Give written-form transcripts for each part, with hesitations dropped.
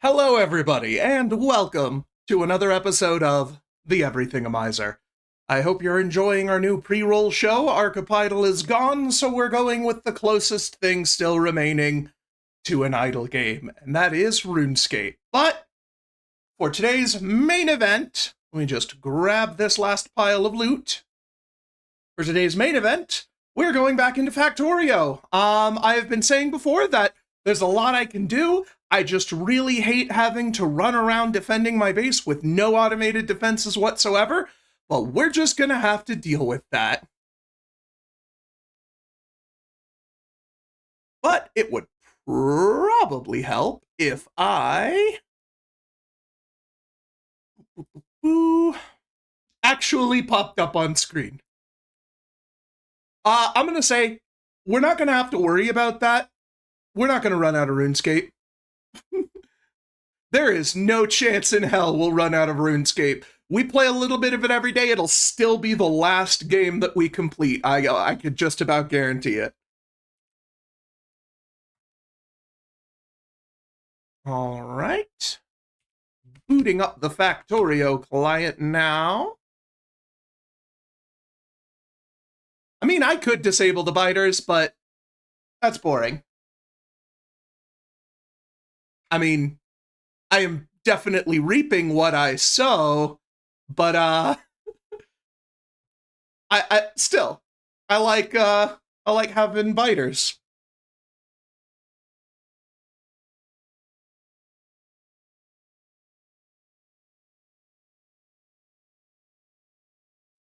Hello, everybody, and welcome to another episode of the Everythingomizer. I hope you're enjoying our new pre-roll show. Archipidal is gone, so we're going with the closest thing still remaining to an idle game, and that is RuneScape. But for today's main event, let me just grab this last pile of loot. For today's main event, we're going back into Factorio. I have been saying before that there's a lot I can do. I just really hate having to run around defending my base with no automated defenses whatsoever, but we're just gonna have to deal with that. But it would probably help if I actually popped up on screen. I'm gonna say we're not gonna have to worry about that. We're not gonna run out of RuneScape. There is no chance in hell we'll run out of RuneScape. We play a little bit of it every day. It'll still be the last game that we complete. I could just about guarantee it. All right. Booting up the Factorio client now. I mean, I could disable the biters, but that's boring. I mean, I am definitely reaping what I sow, but I still I like having biters.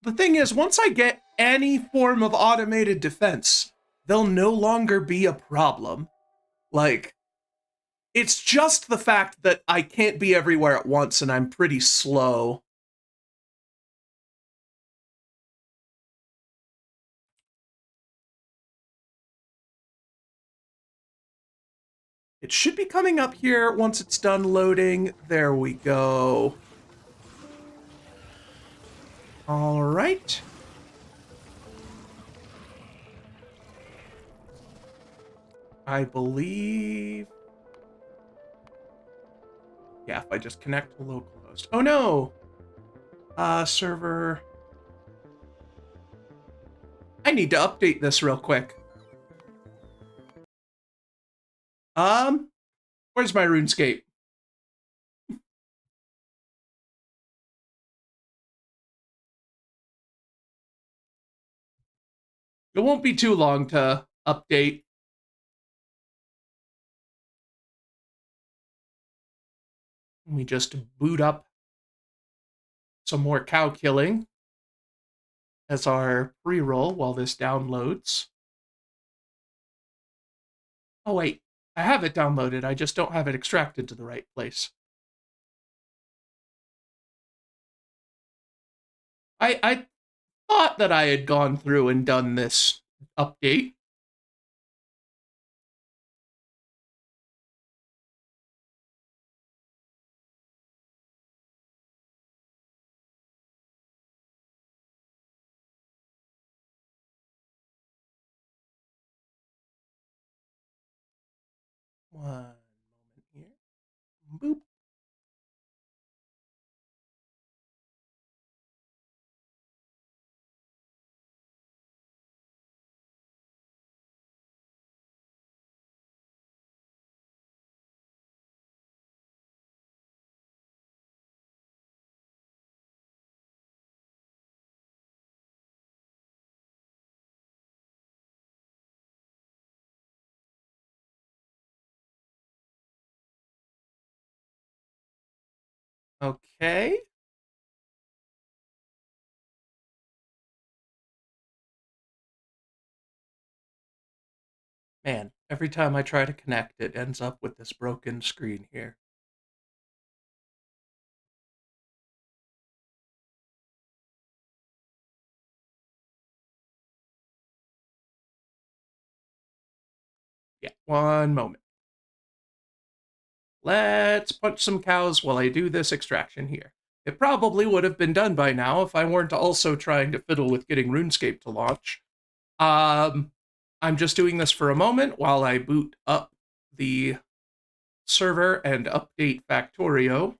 The thing is, once I get any form of automated defense, they'll no longer be a problem. Like, it's just the fact that I can't be everywhere at once and I'm pretty slow. It should be coming up here once it's done loading. There we go. All right. I believe... Yeah, if I just connect to localhost. Oh no! Server... I need to update this real quick. Where's my RuneScape? It won't be too long to update. Let me just boot up some more cow killing as our pre-roll while this downloads. Oh wait, I have it downloaded, I just don't have it extracted to the right place. I thought that I had gone through and done this update. One moment here. Boop. Okay. Man, every time I try to connect, it ends up with this broken screen here. Yeah, one moment. Let's punch some cows while I do this extraction here. It probably would have been done by now if I weren't also trying to fiddle with getting RuneScape to launch. I'm just doing this for a moment while I boot up the server and update Factorio.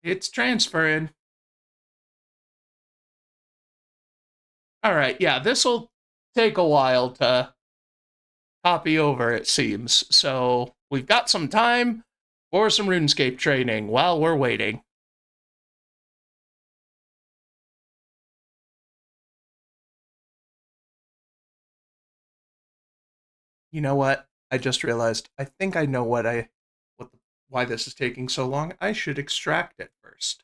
It's transferring. All right, yeah, this will take a while to copy over, it seems. So we've got some time for some RuneScape training while we're waiting. You know what? I just realized. I think I know why this is taking so long. I should extract it first.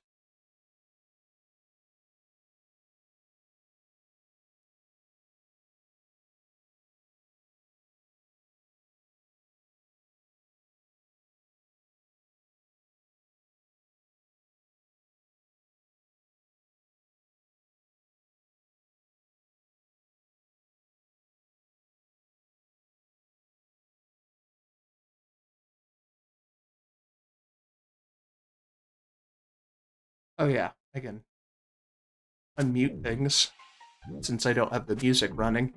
Oh yeah, I can unmute things since I don't have the music running.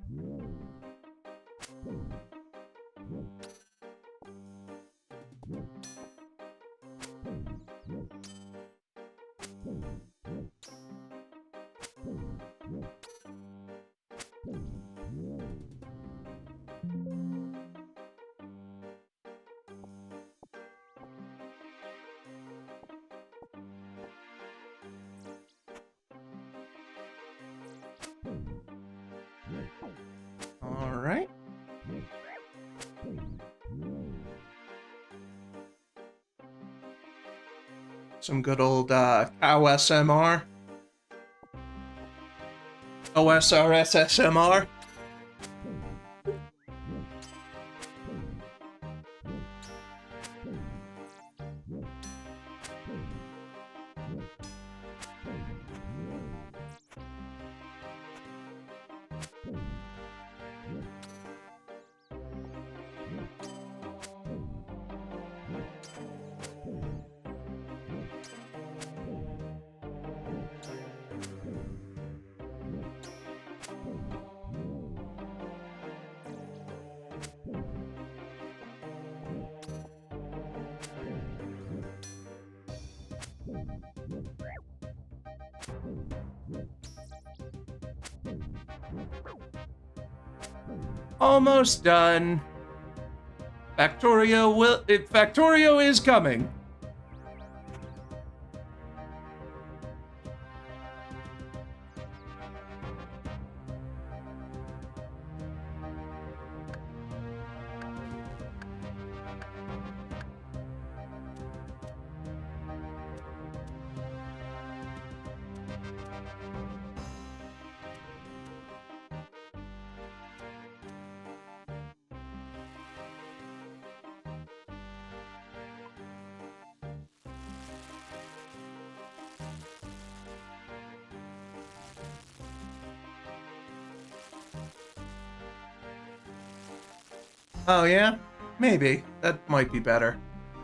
All right. Some good old cow SMR. OSRS SMR. Almost done. Factorio is coming. Oh yeah? Maybe. That might be better.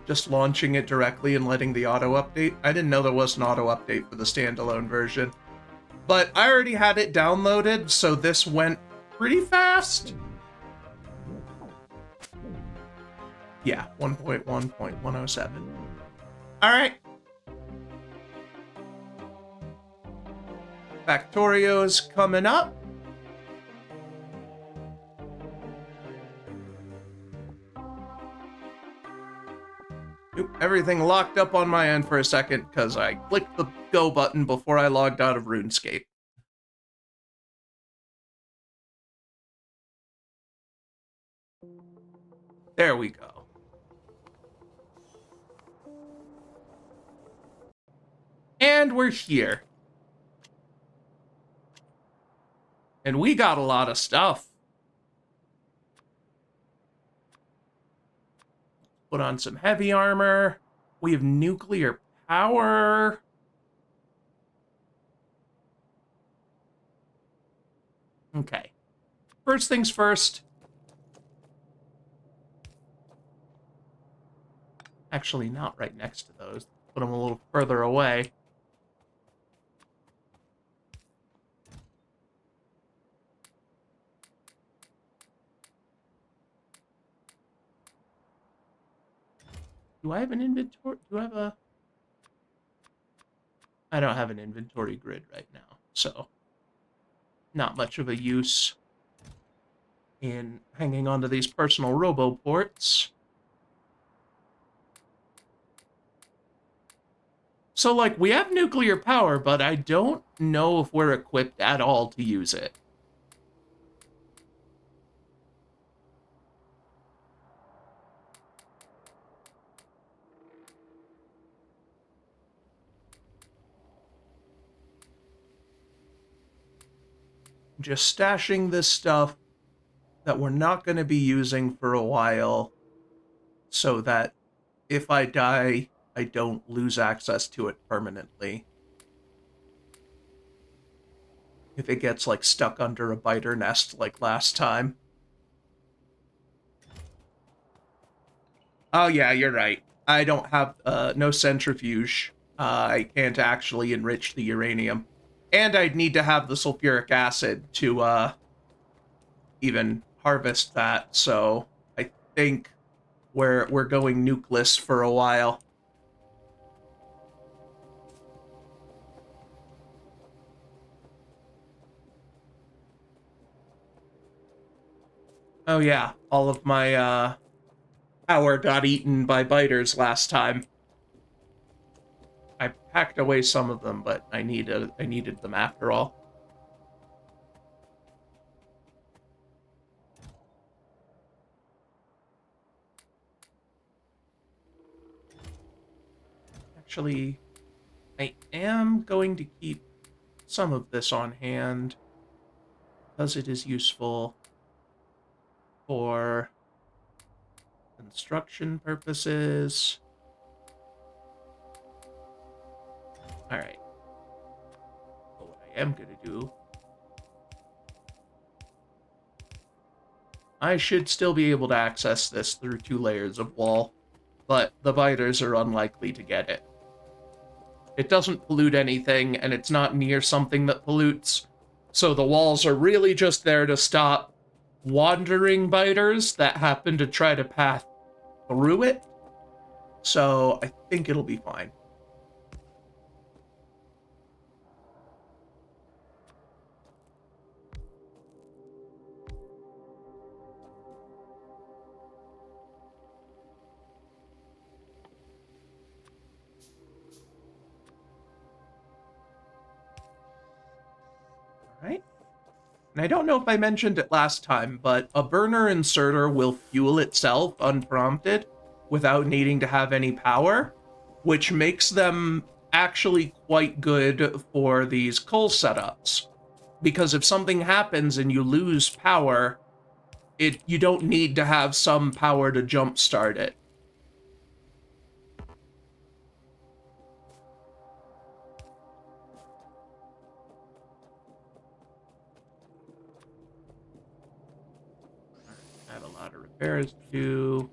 Just launching it directly and letting the auto update. I didn't know there was an auto update for the standalone version. But I already had it downloaded, so this went pretty fast. Yeah, 1.1.107. Alright. Factorio's coming up. Oop, everything locked up on my end for a second because I clicked the go button before I logged out of RuneScape. There we go. And we're here. And we got a lot of stuff. Put on some heavy armor. We have nuclear power. Okay. First things first. Actually, not right next to those. Put them a little further away. Do I have an inventory? Do I have a... I don't have an inventory grid right now, so not much of a use in hanging onto these personal roboports. So, like, we have nuclear power, but I don't know if we're equipped at all to use it. Just stashing this stuff that we're not going to be using for a while so that if I die, I don't lose access to it permanently. If it gets, like, stuck under a biter nest like last time. Oh, yeah, you're right. I don't have, no centrifuge. I can't actually enrich the uranium. And I'd need to have the sulfuric acid to, even harvest that, so I think we're going nucleus for a while. Oh yeah, all of my power got eaten by biters last time. I packed away some of them, but I needed them after all. Actually, I am going to keep some of this on hand because it is useful for construction purposes. All right. But what I am going to do, I should still be able to access this through 2 layers of wall, but the biters are unlikely to get it. It doesn't pollute anything, and it's not near something that pollutes, so the walls are really just there to stop wandering biters that happen to try to path through it. So I think it'll be fine. All right. And I don't know if I mentioned it last time, but a burner inserter will fuel itself unprompted without needing to have any power, which makes them actually quite good for these coal setups. Because if something happens and you lose power, you don't need to have some power to jumpstart it. I have a lot of repairs to do.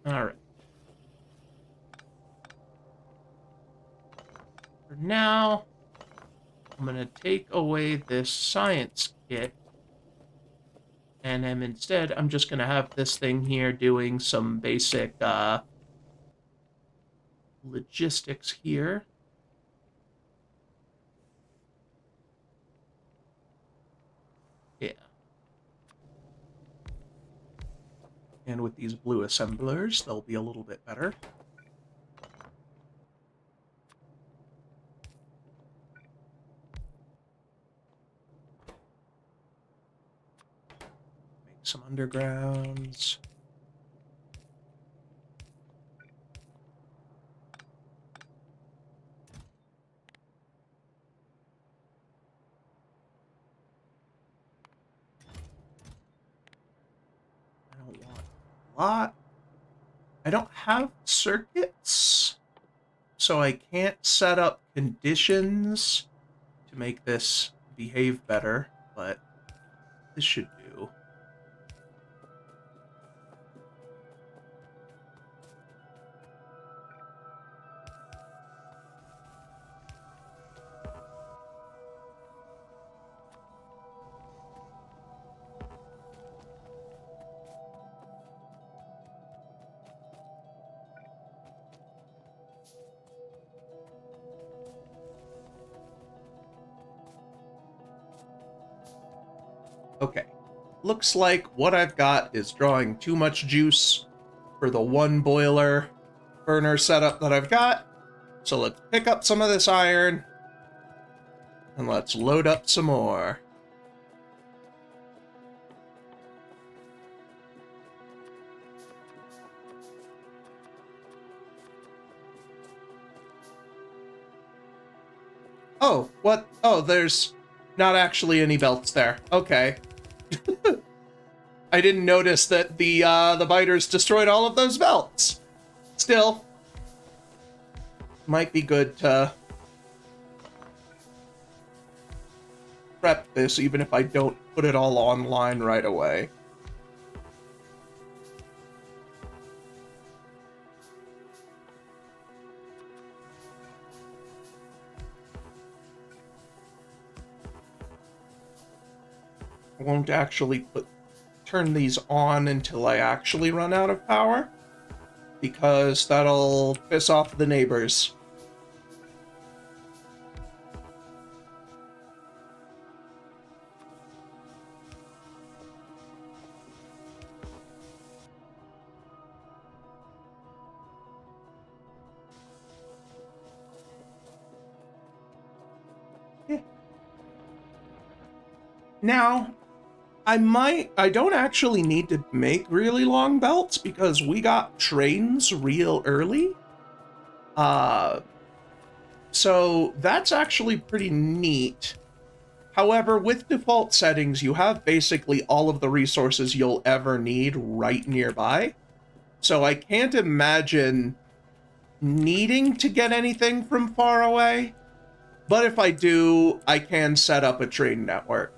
All right. For now, I'm going to take away this science kit. And instead, I'm just going to have this thing here doing some basic logistics here. Yeah. And with these blue assemblers, they'll be a little bit better. Make some undergrounds. I don't want a lot. I don't have circuits, so I can't set up conditions to make this behave better, but this should do. Okay. Looks like what I've got is drawing too much juice for the one boiler burner setup that I've got. So let's pick up some of this iron and let's load up some more. Oh, what? Oh, there's not actually any belts there. Okay. I didn't notice that the biters destroyed all of those belts. Still, might be good to prep this even if I don't put it all online right away. I won't actually turn these on until I actually run out of power, because that'll piss off the neighbors. Yeah. Now, I don't actually need to make really long belts because we got trains real early. So that's actually pretty neat. However, with default settings, you have basically all of the resources you'll ever need right nearby. So I can't imagine needing to get anything from far away. But if I do, I can set up a train network.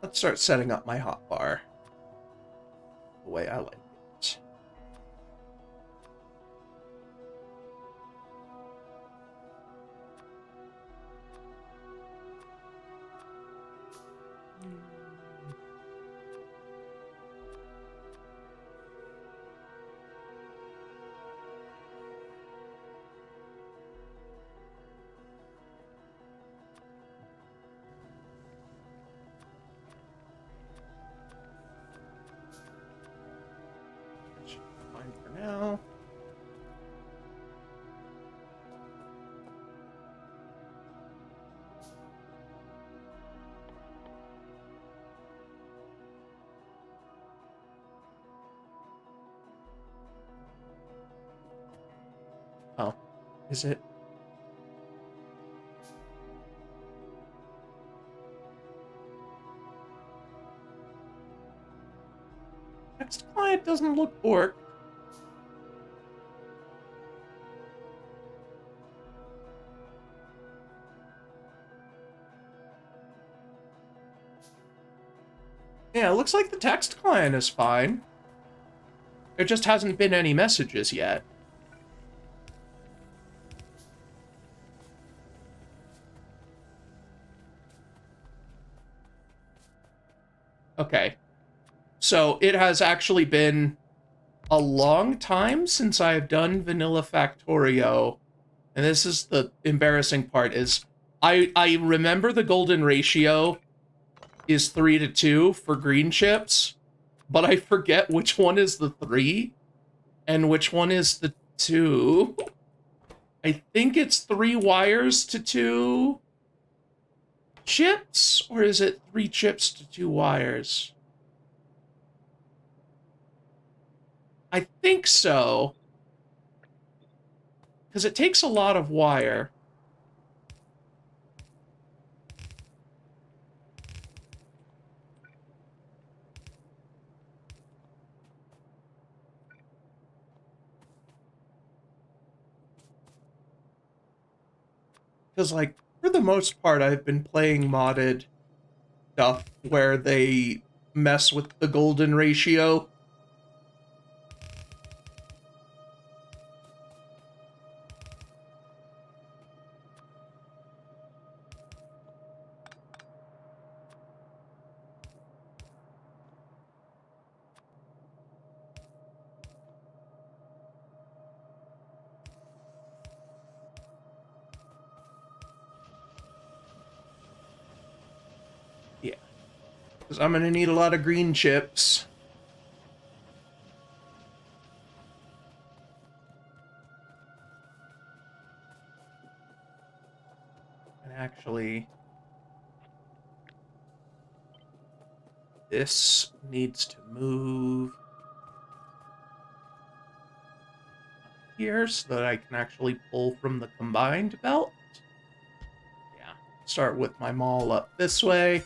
Let's start setting up my hotbar the way I like it. Should be fine for now. Oh, is it? Text client doesn't look borked. Yeah, it looks like the text client is fine. There just hasn't been any messages yet. Okay. So it has actually been a long time since I've done vanilla Factorio. And this is the embarrassing part, is I remember the golden ratio is 3-2 for green chips, but I forget which one is the 3 and which one is the 2. I think it's 3 wires to 2 chips, or is it 3 chips to 2 wires? I think so. Because it takes a lot of wire. Because, like, for the most part, I've been playing modded stuff where they mess with the golden ratio. Yeah. Because I'm going to need a lot of green chips. And actually, this needs to move here so that I can actually pull from the combined belt. Yeah. Start with my maul up this way.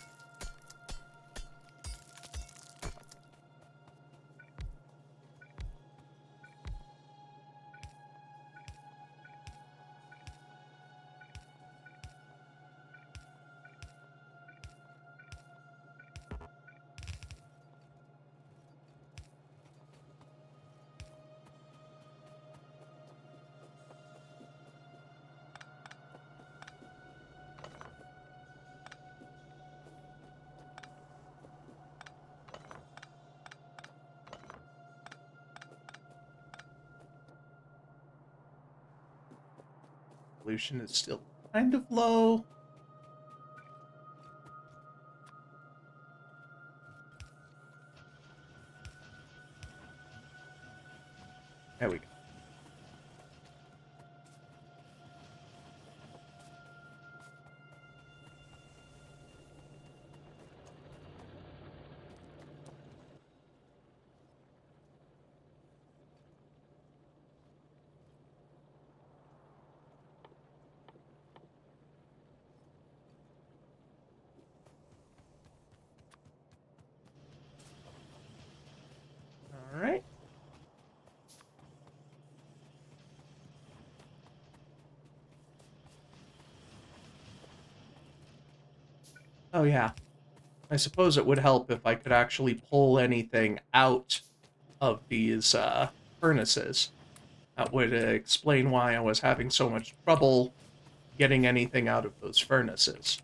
Pollution is still kind of low. There we go. All right. Oh, yeah. I suppose it would help if I could actually pull anything out of these furnaces. That would explain why I was having so much trouble getting anything out of those furnaces.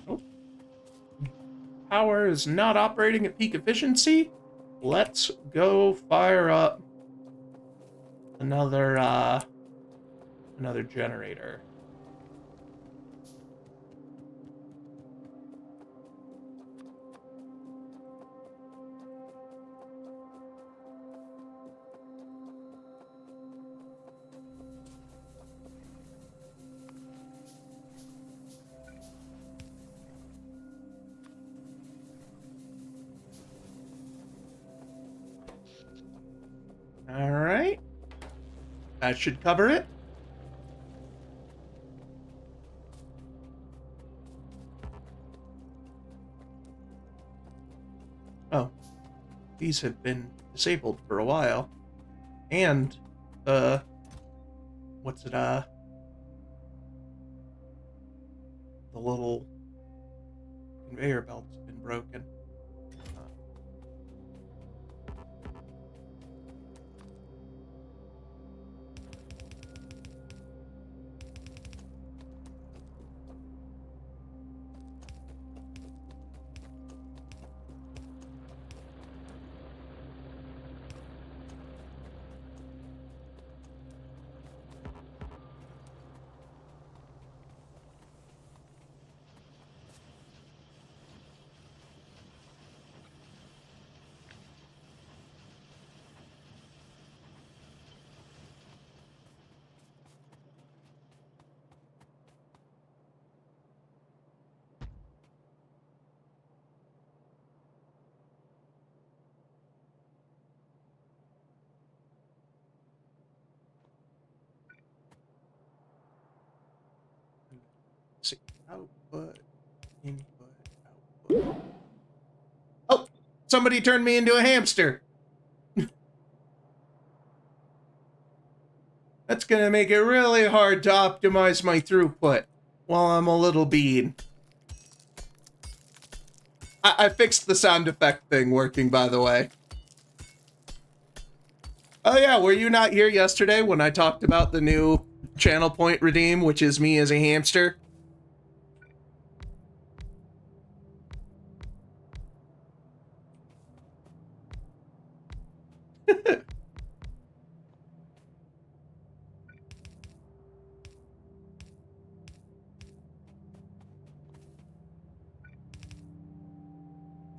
Oh, power is not operating at peak efficiency. Let's go fire up another generator. All right. That should cover it. Oh, these have been disabled for a while. And, what's it, the little conveyor belt's been broken. output, input, output. Oh, somebody turned me into a hamster. That's gonna make it really hard to optimize my throughput while I'm a little bean. I fixed the sound effect thing working, by the way. Oh yeah, were you not here yesterday when I talked about the new channel point redeem, which is me as a hamster?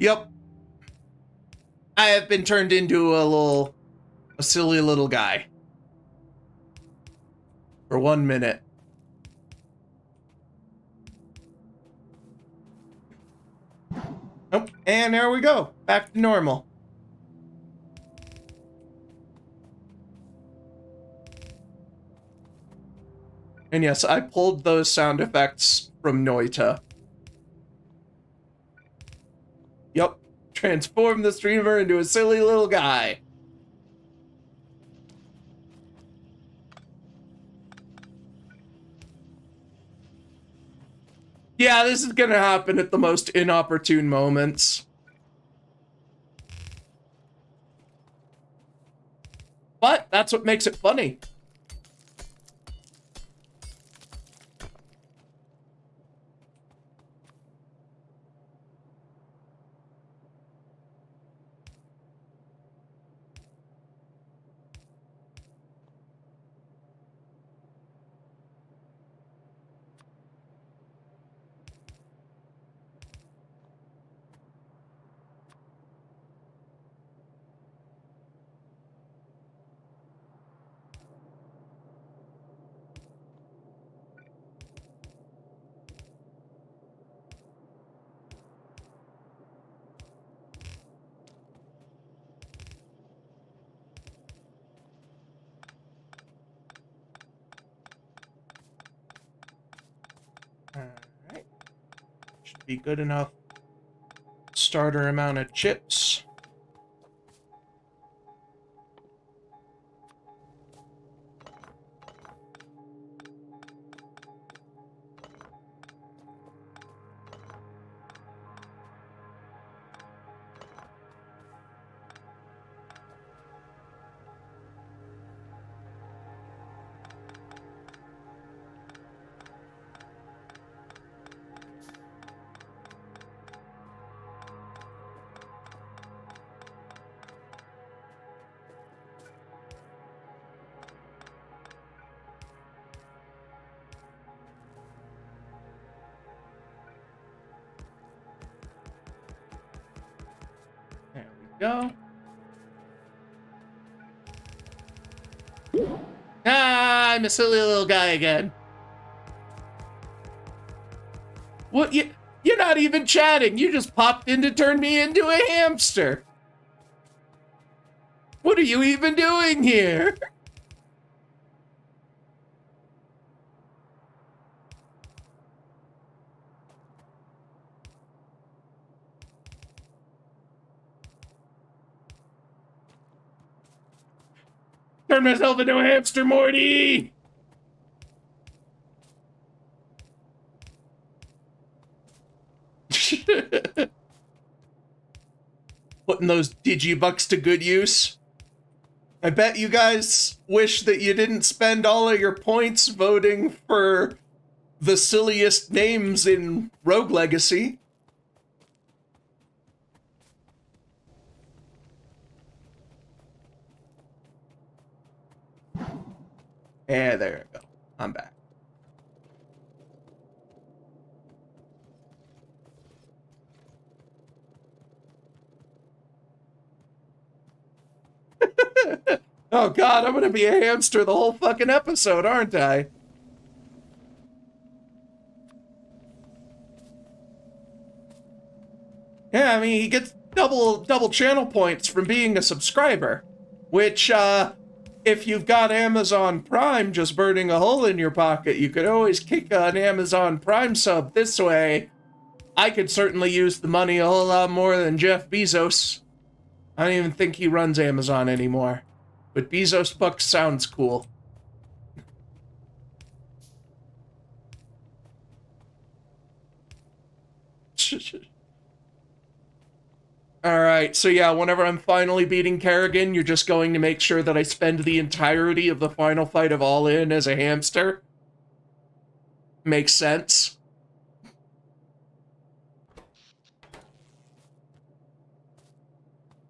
Yep. I have been turned into a silly little guy. For 1 minute. Oh, and there we go. Back to normal. And yes, I pulled those sound effects from Noita. Yep. Transform the streamer into a silly little guy. Yeah, this is gonna happen at the most inopportune moments. But that's what makes it funny. Alright. Should be good enough. Starter amount of chips. There we go. Ah, I'm a silly little guy again. What? You're not even chatting. You just popped in to turn me into a hamster. What are you even doing here? Turn myself into a hamster, Morty! Putting those digibucks to good use. I bet you guys wish that you didn't spend all of your points voting for the silliest names in Rogue Legacy. Yeah, there we go. I'm back. Oh god, I'm gonna be a hamster the whole fucking episode, aren't I? Yeah, I mean, he gets double channel points from being a subscriber, which, if you've got Amazon Prime just burning a hole in your pocket, you could always kick an Amazon Prime sub this way. I could certainly use the money a whole lot more than Jeff Bezos. I don't even think he runs Amazon anymore. But Bezos Bucks sounds cool. Alright, so yeah, whenever I'm finally beating Kerrigan, you're just going to make sure that I spend the entirety of the final fight of All In as a hamster. Makes sense.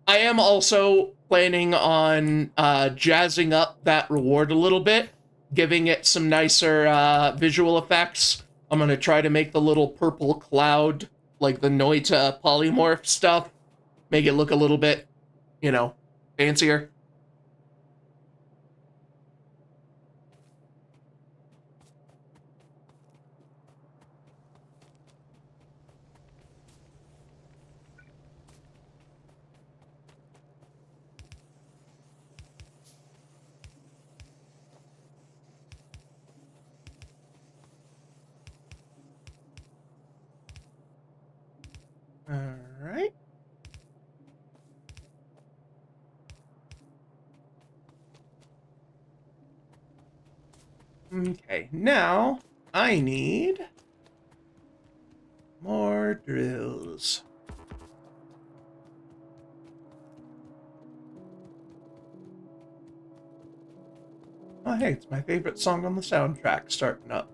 I am also planning on jazzing up that reward a little bit, giving it some nicer visual effects. I'm going to try to make the little purple cloud, like the Noita polymorph stuff, make it look a little bit, you know, fancier. All right. Okay, now I need more drills. Oh, hey, it's my favorite song on the soundtrack starting up.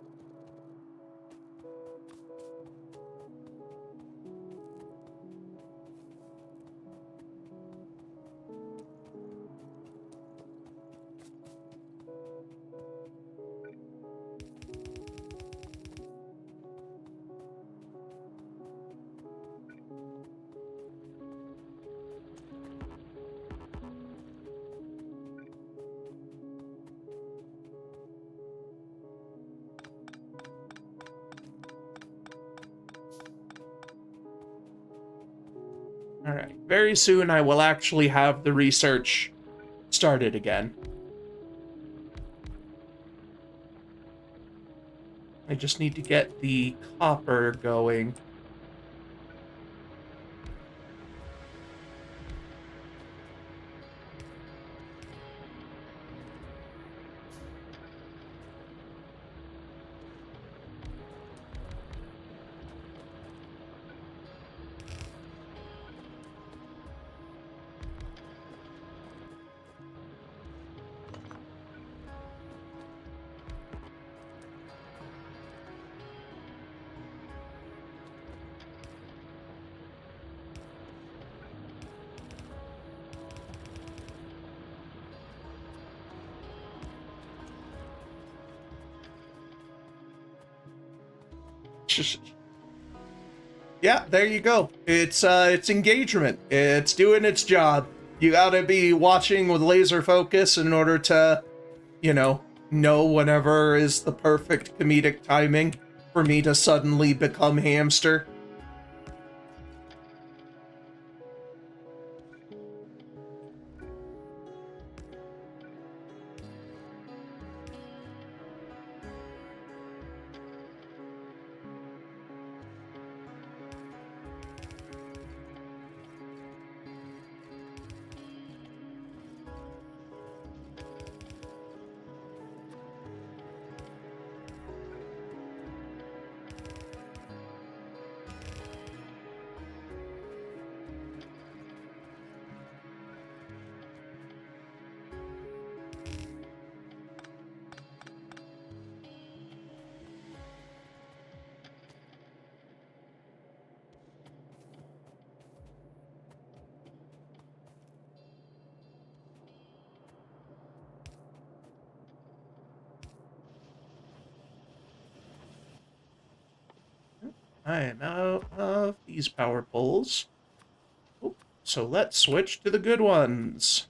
All right, very soon I will actually have the research started again. I just need to get the copper going. Yeah, there you go. It's engagement. It's doing its job. You gotta be watching with laser focus in order to, know whenever is the perfect comedic timing for me to suddenly become hamster. I am out of these power poles. Oh, so let's switch to the good ones.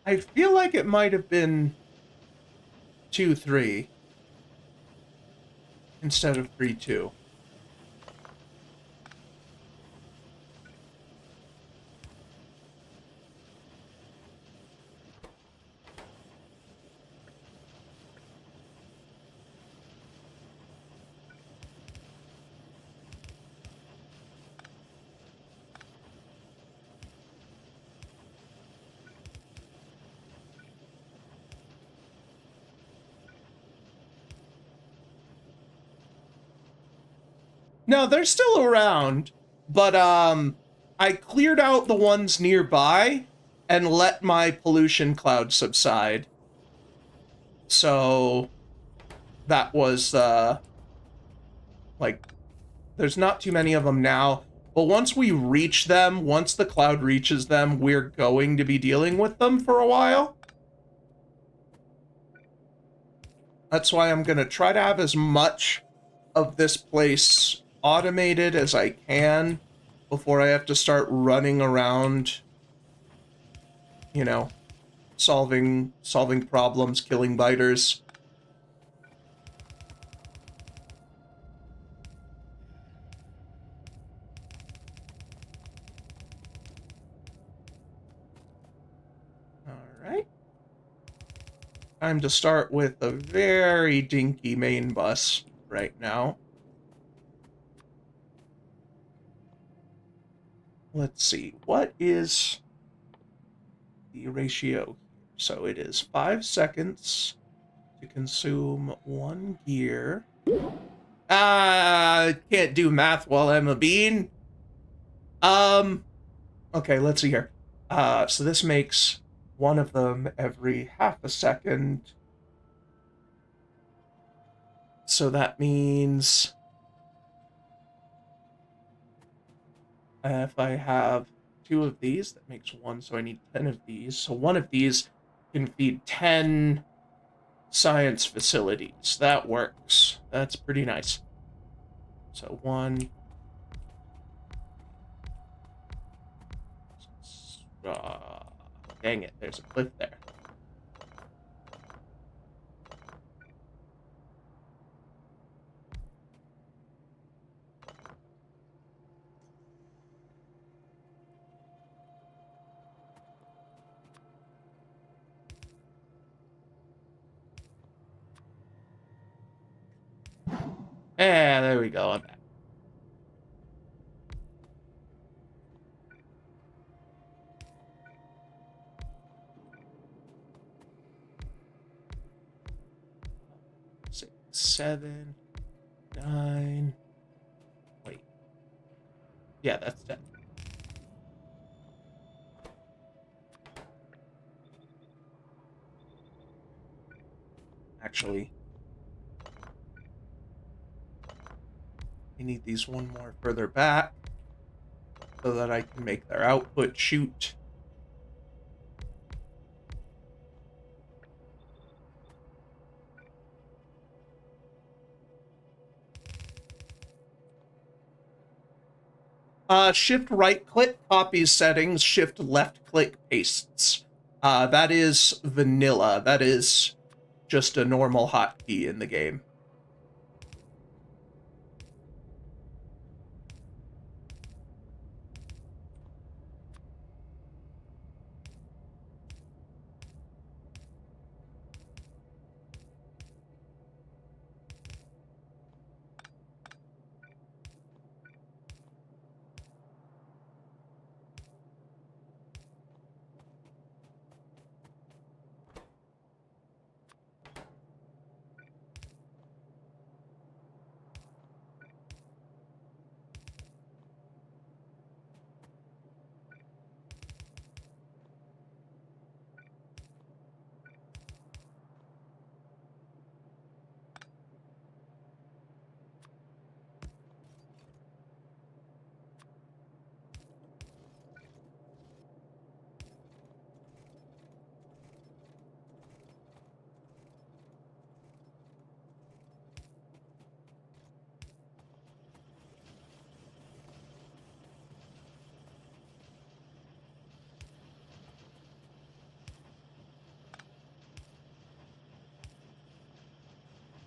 I feel like it might have been 2-3 instead of 3-2. No, they're still around, but I cleared out the ones nearby and let my pollution cloud subside. So that was like there's not too many of them now, but once we reach them, once the cloud reaches them, we're going to be dealing with them for a while. That's why I'm going to try to have as much of this place automated as I can before I have to start running around, you know, solving problems, killing biters. All right. Time to start with a very dinky main bus right now. Let's see, what is the ratio here? So it is 5 seconds to consume 1 gear. Can't do math while I'm a bean. Okay, let's see here. So this makes one of them every half a second. So that means if I have 2 of these, that makes 1, so I need 10 of these. So 1 of these can feed 10 science facilities. That works. That's pretty nice. So 1. Dang it, there's a cliff there. There we go. I'm back. Six, 7, 9. Wait. Yeah, that's 10. Actually, I need these one more further back so that I can make their output shoot. Shift right click copies settings, shift left click pastes. That is vanilla. That is just a normal hotkey in the game.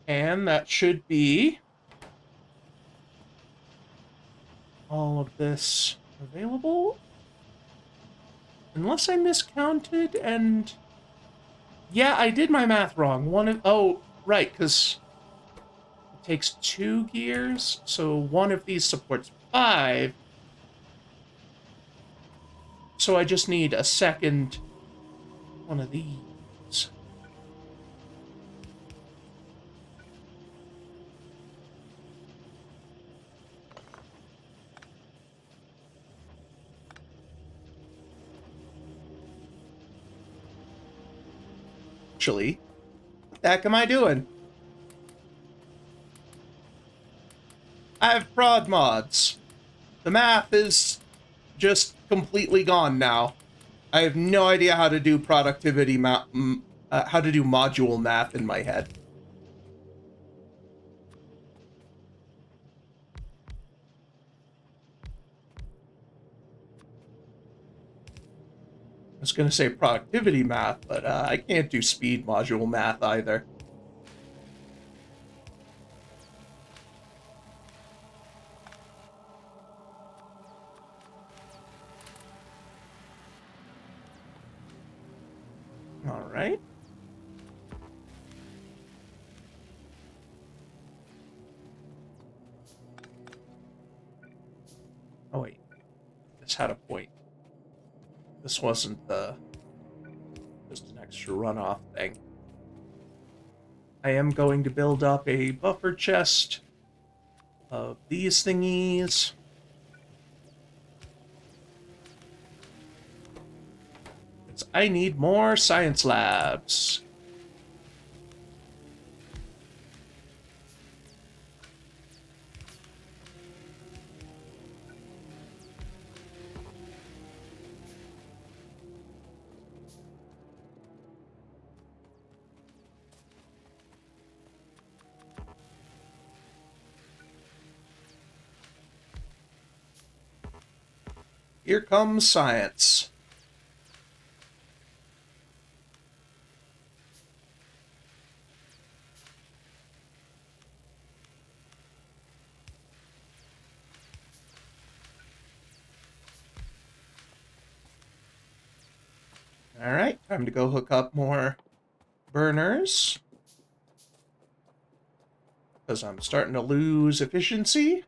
And that should be all of this available. Unless I miscounted and... Yeah, I did my math wrong. Oh, right, because it takes 2 gears, so one of these supports 5. So I just need a second one of these. Actually, what the heck am I doing? I have prod mods. The math is just completely gone now. I have no idea how to do how to do module math in my head. I was going to say productivity math, but I can't do speed module math either. All right. Oh, wait. This had a point. This wasn't just an extra runoff thing. I am going to build up a buffer chest of these thingies. I need more science labs. Here comes science. All right, time to go hook up more burners. Because I'm starting to lose efficiency.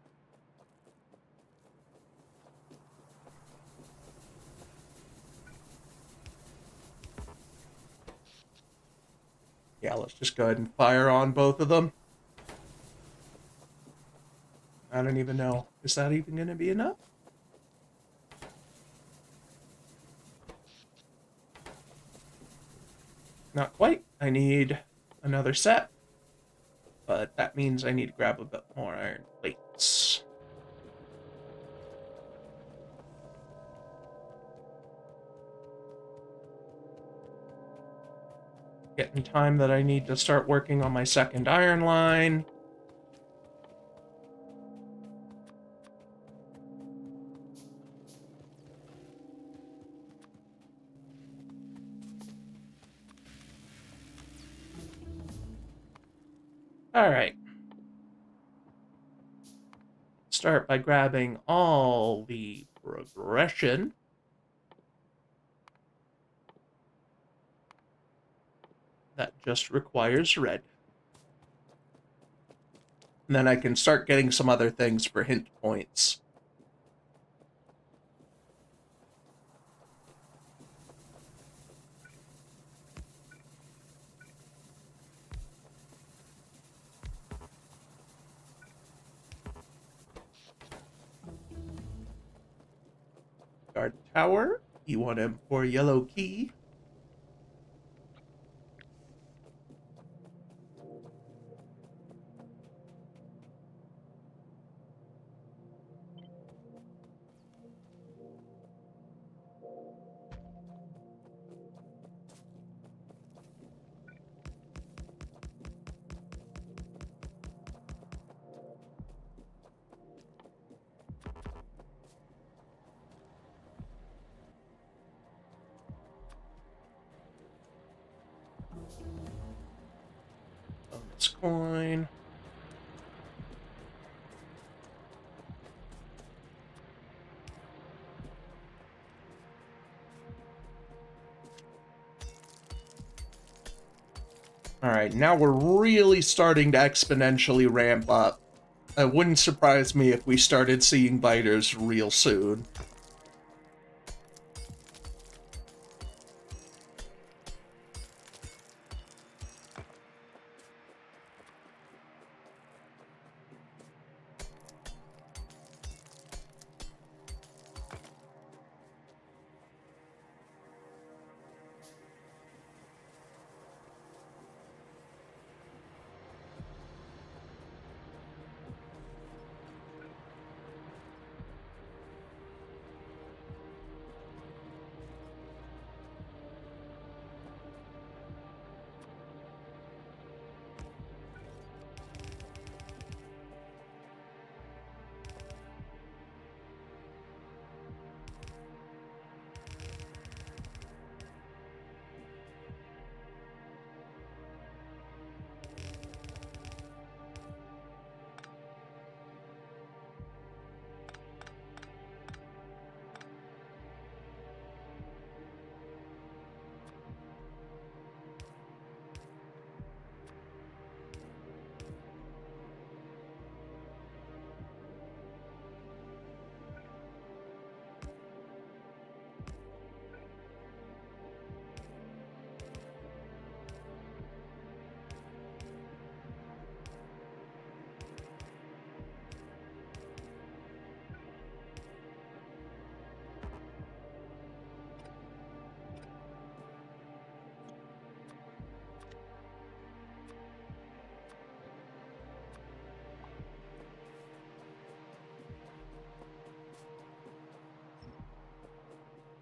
Yeah, let's just go ahead and fire on both of them. I don't even know. Is that even going to be enough? Not quite. I need another set. But that means I need to grab a bit more iron plates. Getting time that I need to start working on my second iron line. All right. Start by grabbing all the progression. That just requires red. And then I can start getting some other things for hint points. Guard tower, E1M4 yellow key. quartz coin. Alright, now we're really starting to exponentially ramp up. It wouldn't surprise me if we started seeing biters real soon.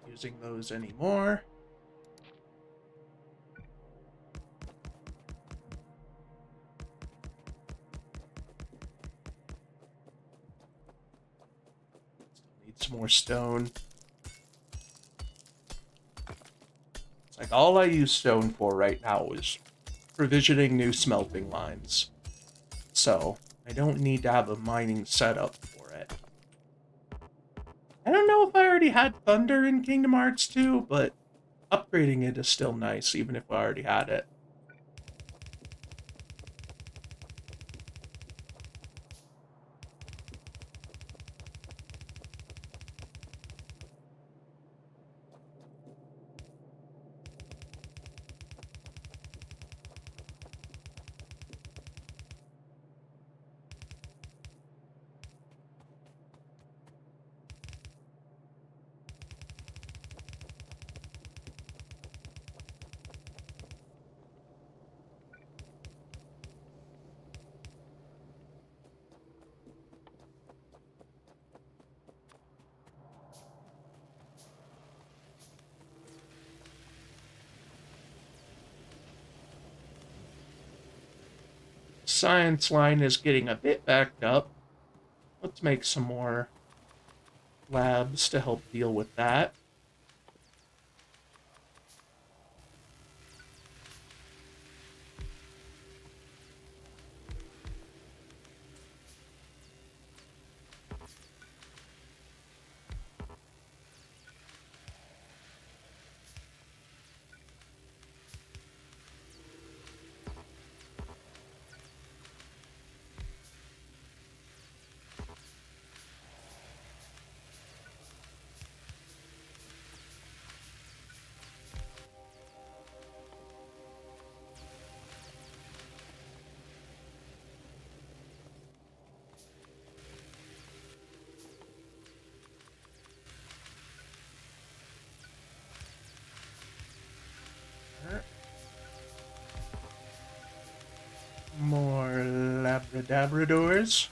Using those anymore. Still need some more stone. It's like all I use stone for right now is provisioning new smelting lines. So I don't need to have a mining setup for it. I don't know if I already had thunder in Kingdom Hearts 2, but upgrading it is still nice, even if I already had it. Science line is getting a bit backed up. Let's make some more labs to help deal with that. More Labradabradors.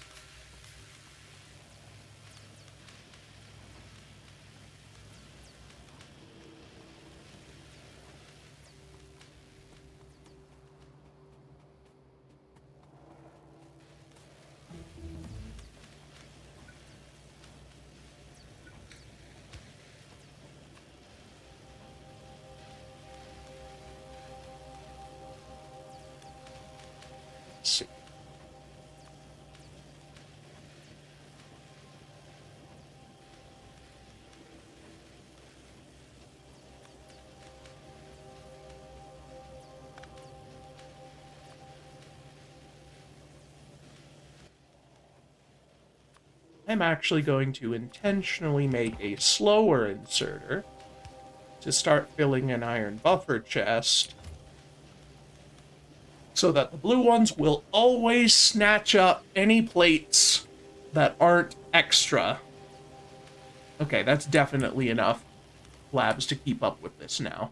I'm actually going to intentionally make a slower inserter to start filling an iron buffer chest so that the blue ones will always snatch up any plates that aren't extra. Okay, that's definitely enough labs to keep up with this now.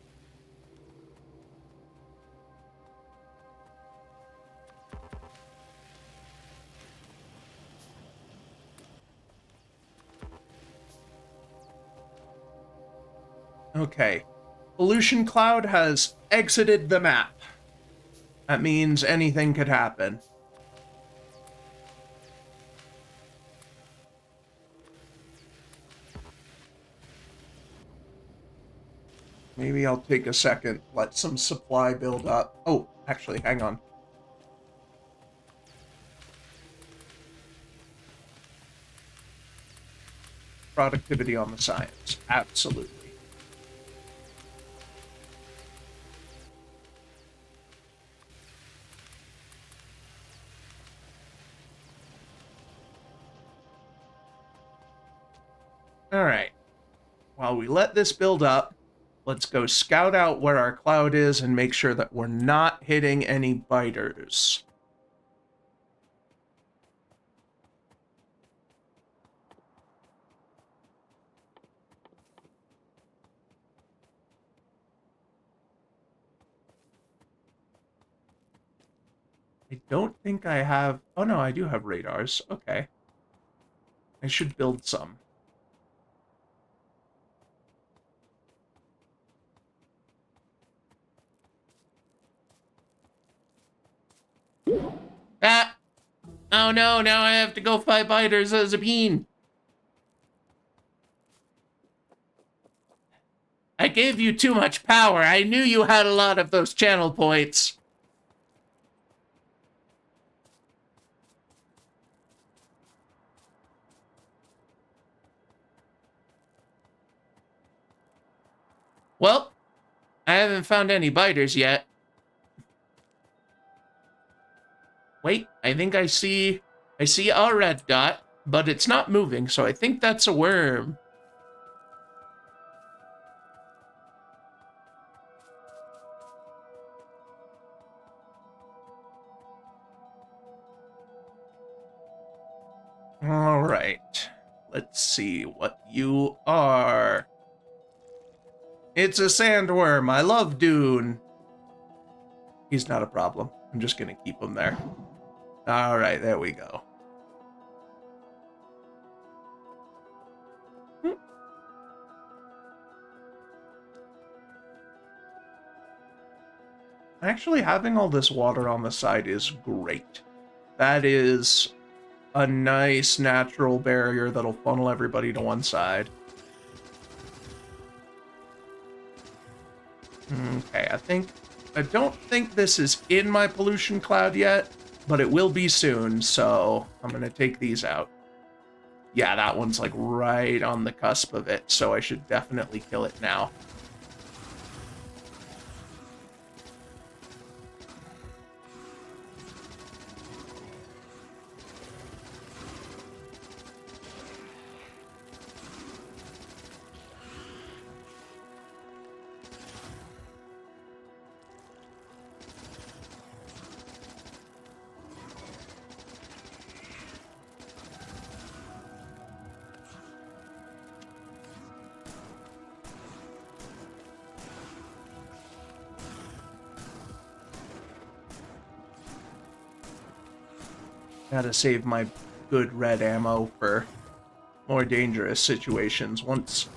Okay. Pollution cloud has exited the map. That means anything could happen. Maybe I'll take a second, let some supply build up. Oh, actually, hang on. Productivity on the science. Absolutely. Alright. While we let this build up, let's go scout out where our cloud is and make sure that we're not hitting any biters. I don't think I have... Oh no, I do have radars. Okay. I should build some. Ah! Oh no, now I have to go fight biters as a bean. I gave you too much power. I knew you had a lot of those channel points. Well, I haven't found any biters yet. Wait, I think I see a red dot, but it's not moving, so I think that's a worm. All right. Let's see what you are. It's a sandworm. I love Dune. He's not a problem. I'm just going to keep him there. All right, there we go. Actually, having all this water on the side is great. That is a nice natural barrier that'll funnel everybody to one side. Okay, I don't think this is in my pollution cloud yet, but it will be soon, so I'm gonna take these out. Yeah, that one's like right on the cusp of it, so I should definitely kill it now. Gotta save my good red ammo for more dangerous situations. Once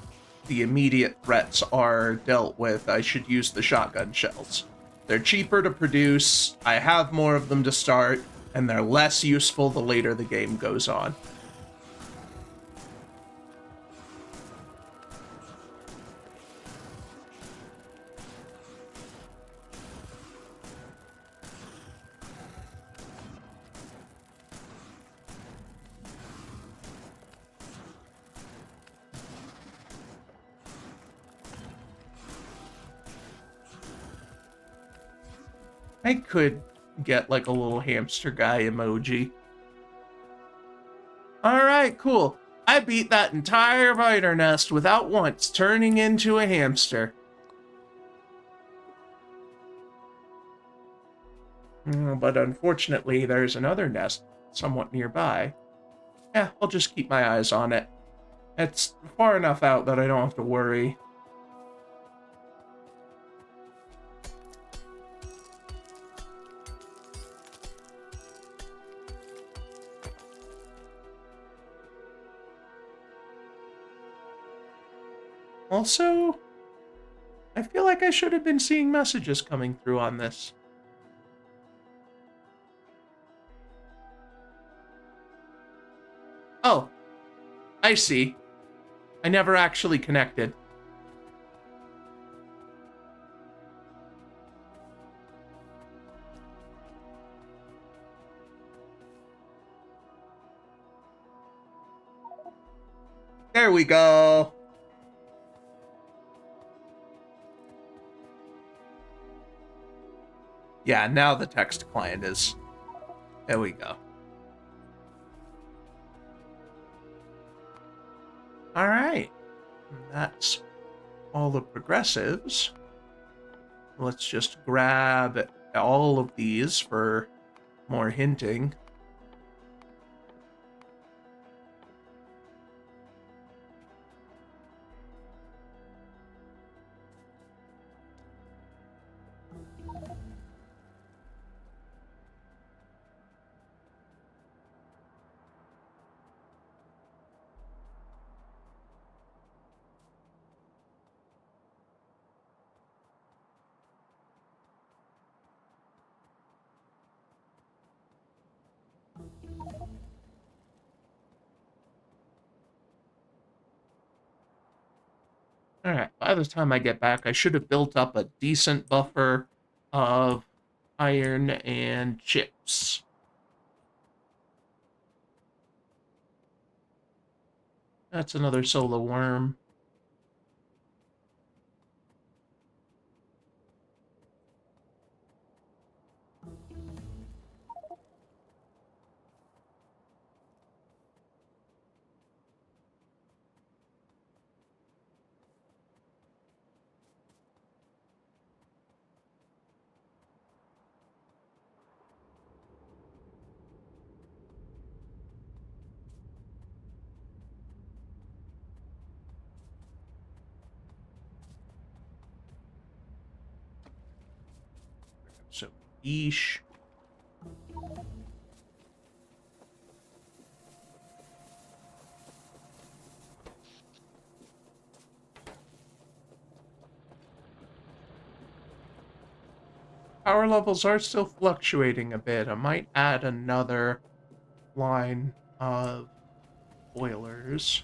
the immediate threats are dealt with, I should use the shotgun shells. They're cheaper to produce, I have more of them to start, and they're less useful the later the game goes on. I could get like a little hamster guy emoji. Alright, cool. I beat that entire spider nest without once turning into a hamster. But unfortunately, there's another nest somewhat nearby. Yeah, I'll just keep my eyes on it. It's far enough out that I don't have to worry. Also, I feel like I should have been seeing messages coming through on this. Oh, I see. I never actually connected. There we go. Yeah, now the text client is... There we go. Alright. That's all the progressives. Let's just grab all of these for more hinting. Alright, by the time I get back, I should have built up a decent buffer of iron and chips. That's another solar worm. So, yeesh. Power levels are still fluctuating a bit. I might add another line of boilers.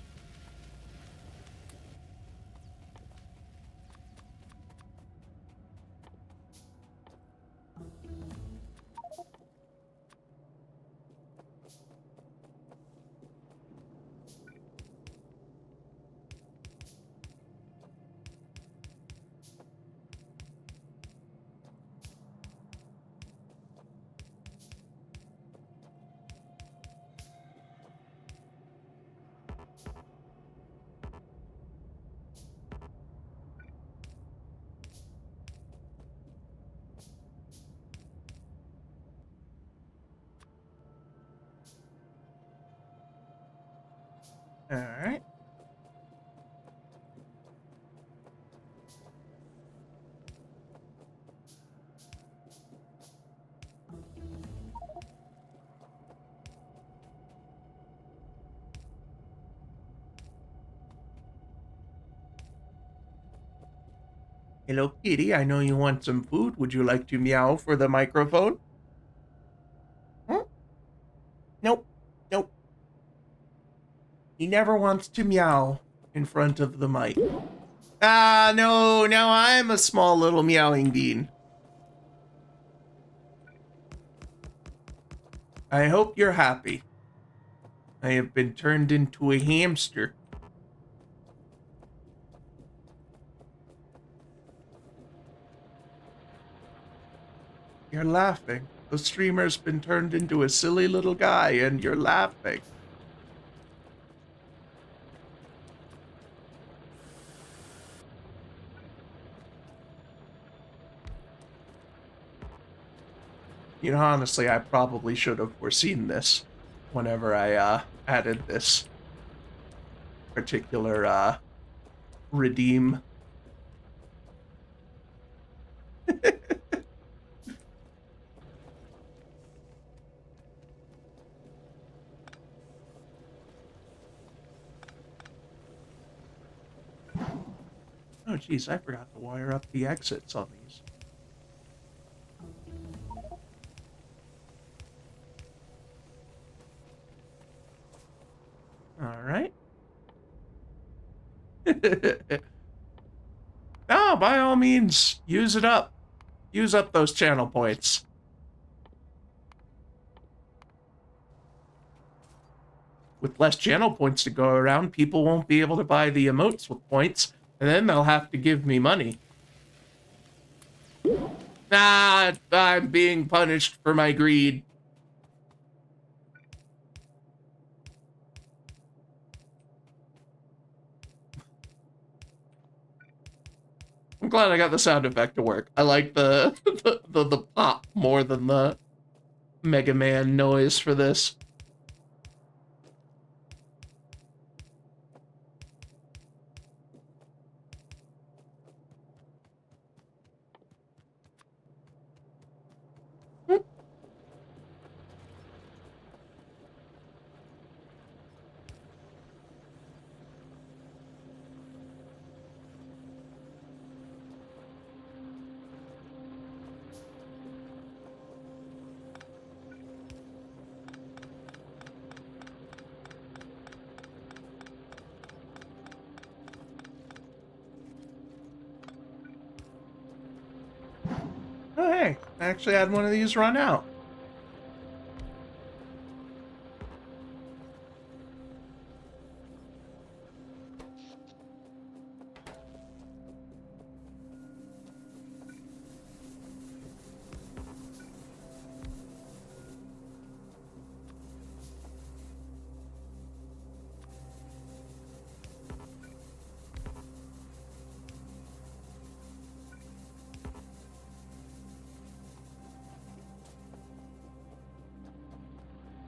Alright. Hello, kitty. I know you want some food. Would you like to meow for the microphone? Hmm? Nope. Nope. He never wants to meow in front of the mic. Ah, no. Now I'm a small little meowing bean. I hope you're happy. I have been turned into a hamster. You're laughing. The streamer's been turned into a silly little guy, and you're laughing. You know, honestly, I probably should have foreseen this whenever I added this particular redeem. Oh, geez, I forgot to wire up the exits on these. All right. No, by all means, use it up. Use up those channel points. With less channel points to go around, people won't be able to buy the emotes with points, and then they'll have to give me money. Ah, I'm being punished for my greed. I'm glad I got the sound effect to work. I like the the pop more than the Mega Man noise for this. Oh, hey, I actually had one of these run out.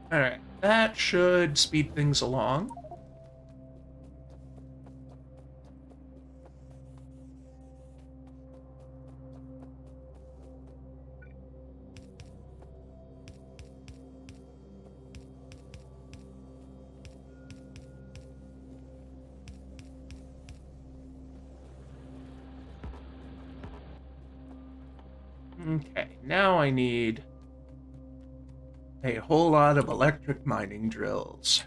All right, that should speed things along. Okay, now I need a whole lot of electric mining drills.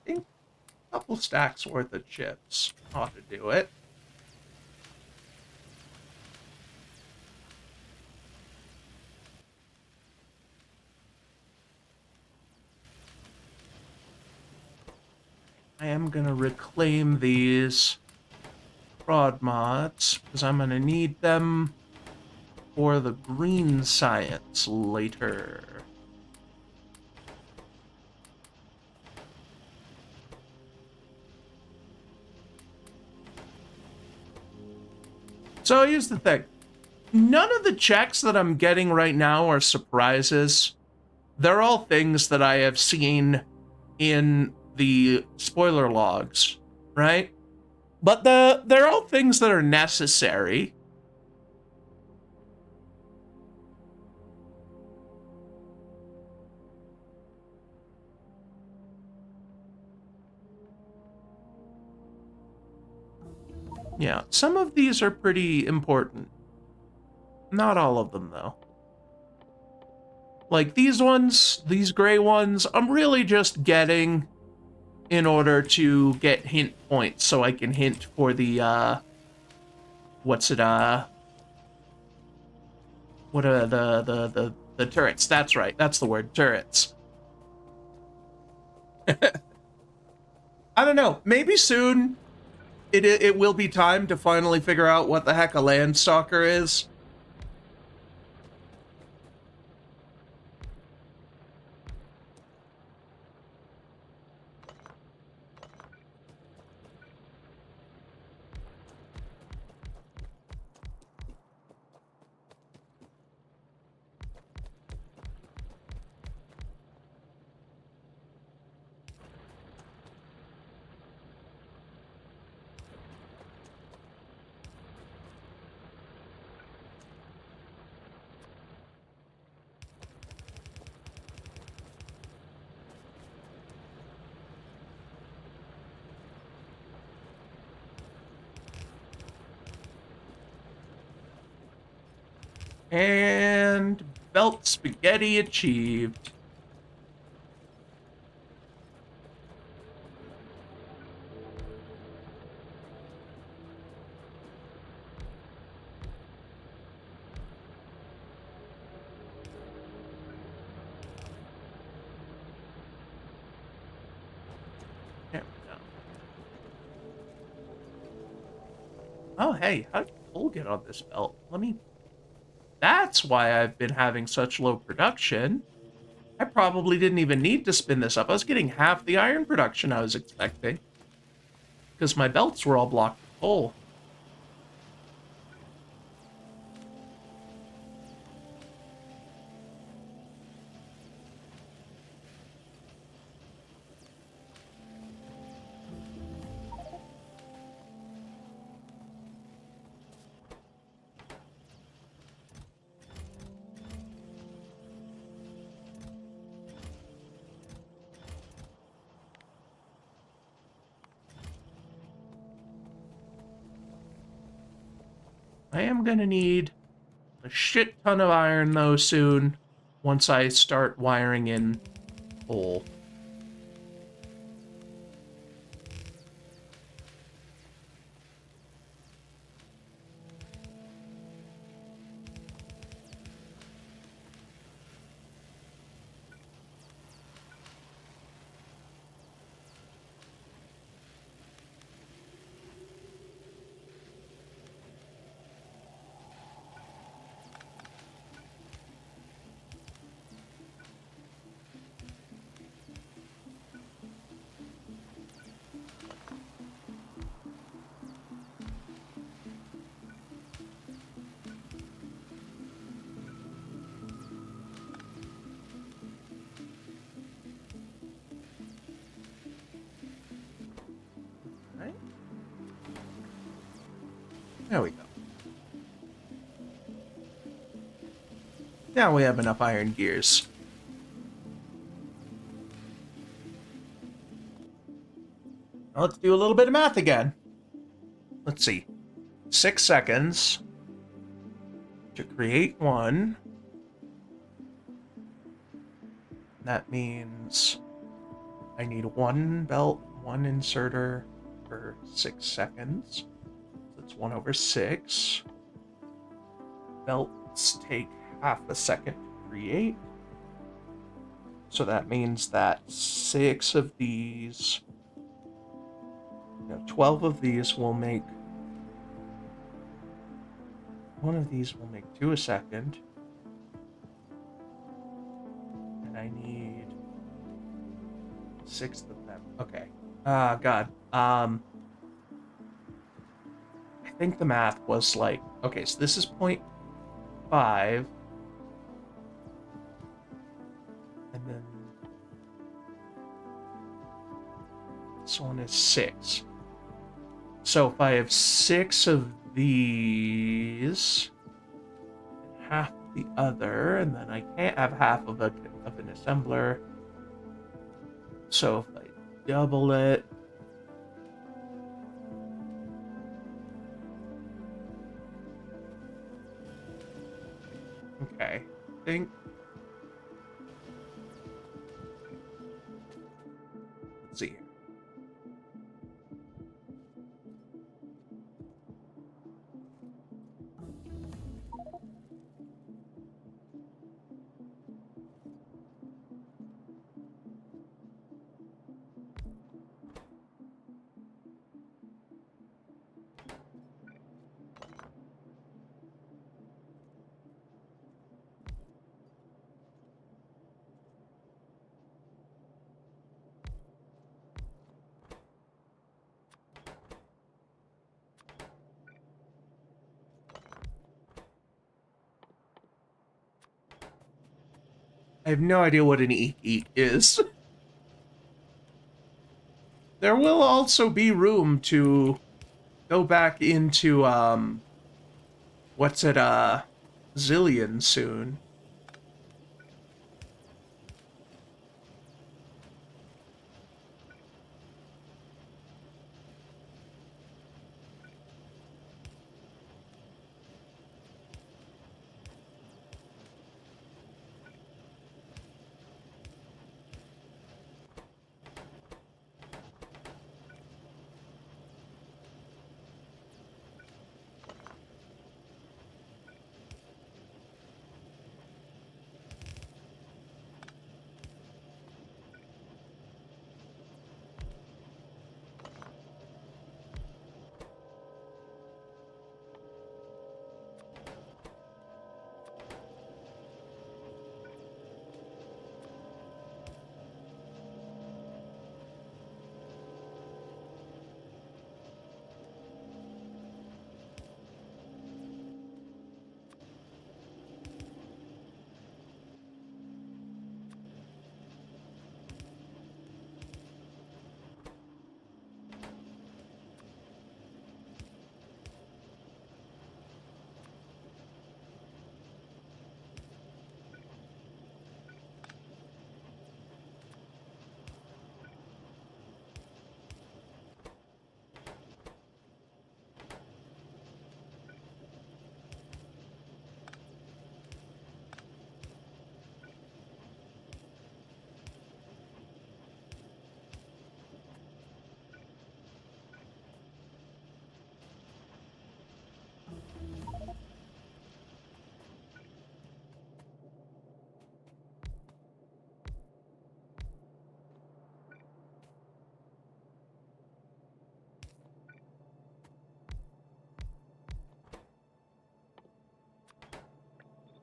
I think a couple stacks worth of chips ought to do it. I am gonna reclaim these prod mods because I'm gonna need them for the green science later. So here's the thing. None of the checks that I'm getting right now are surprises. They're all things that I have seen in the spoiler logs, right? But they're all things that are necessary. Yeah, some of these are pretty important. Not all of them, though. Like these ones, these gray ones, I'm really just getting in order to get hint points so I can hint for the what's it, what are the turrets? That's right. That's the word, turrets. I don't know. Maybe soon it will be time to finally figure out what the heck a landstalker is. And belt spaghetti achieved. There we go. Oh, hey, how did coal get on this belt? Let me... That's why I've been having such low production. I probably didn't even need to spin this up. I was getting half the iron production I was expecting. Because my belts were all blocked with coal. I am gonna need a shit ton of iron, though, soon. Once I start wiring in coal. Right? There we go. Now we have enough iron gears. Now let's do a little bit of math again. Let's see. 6 seconds to create one. That means I need one belt, one inserter for 6 seconds. That's 1/6. Belts take half a second to create. So that means that 6 of these, 12 of these will make, one of these will make 2 a second. And I need 6 of them. Okay. God. I think the math was like, okay, so this is 0.5. And then this one is 6. So if I have 6 of these, and half the other, and then I can't have half of an assembler. So if I double it, okay, I think. Let's see. have no idea what an eek eek is. There will also be room to go back into, what's it, Zillion soon.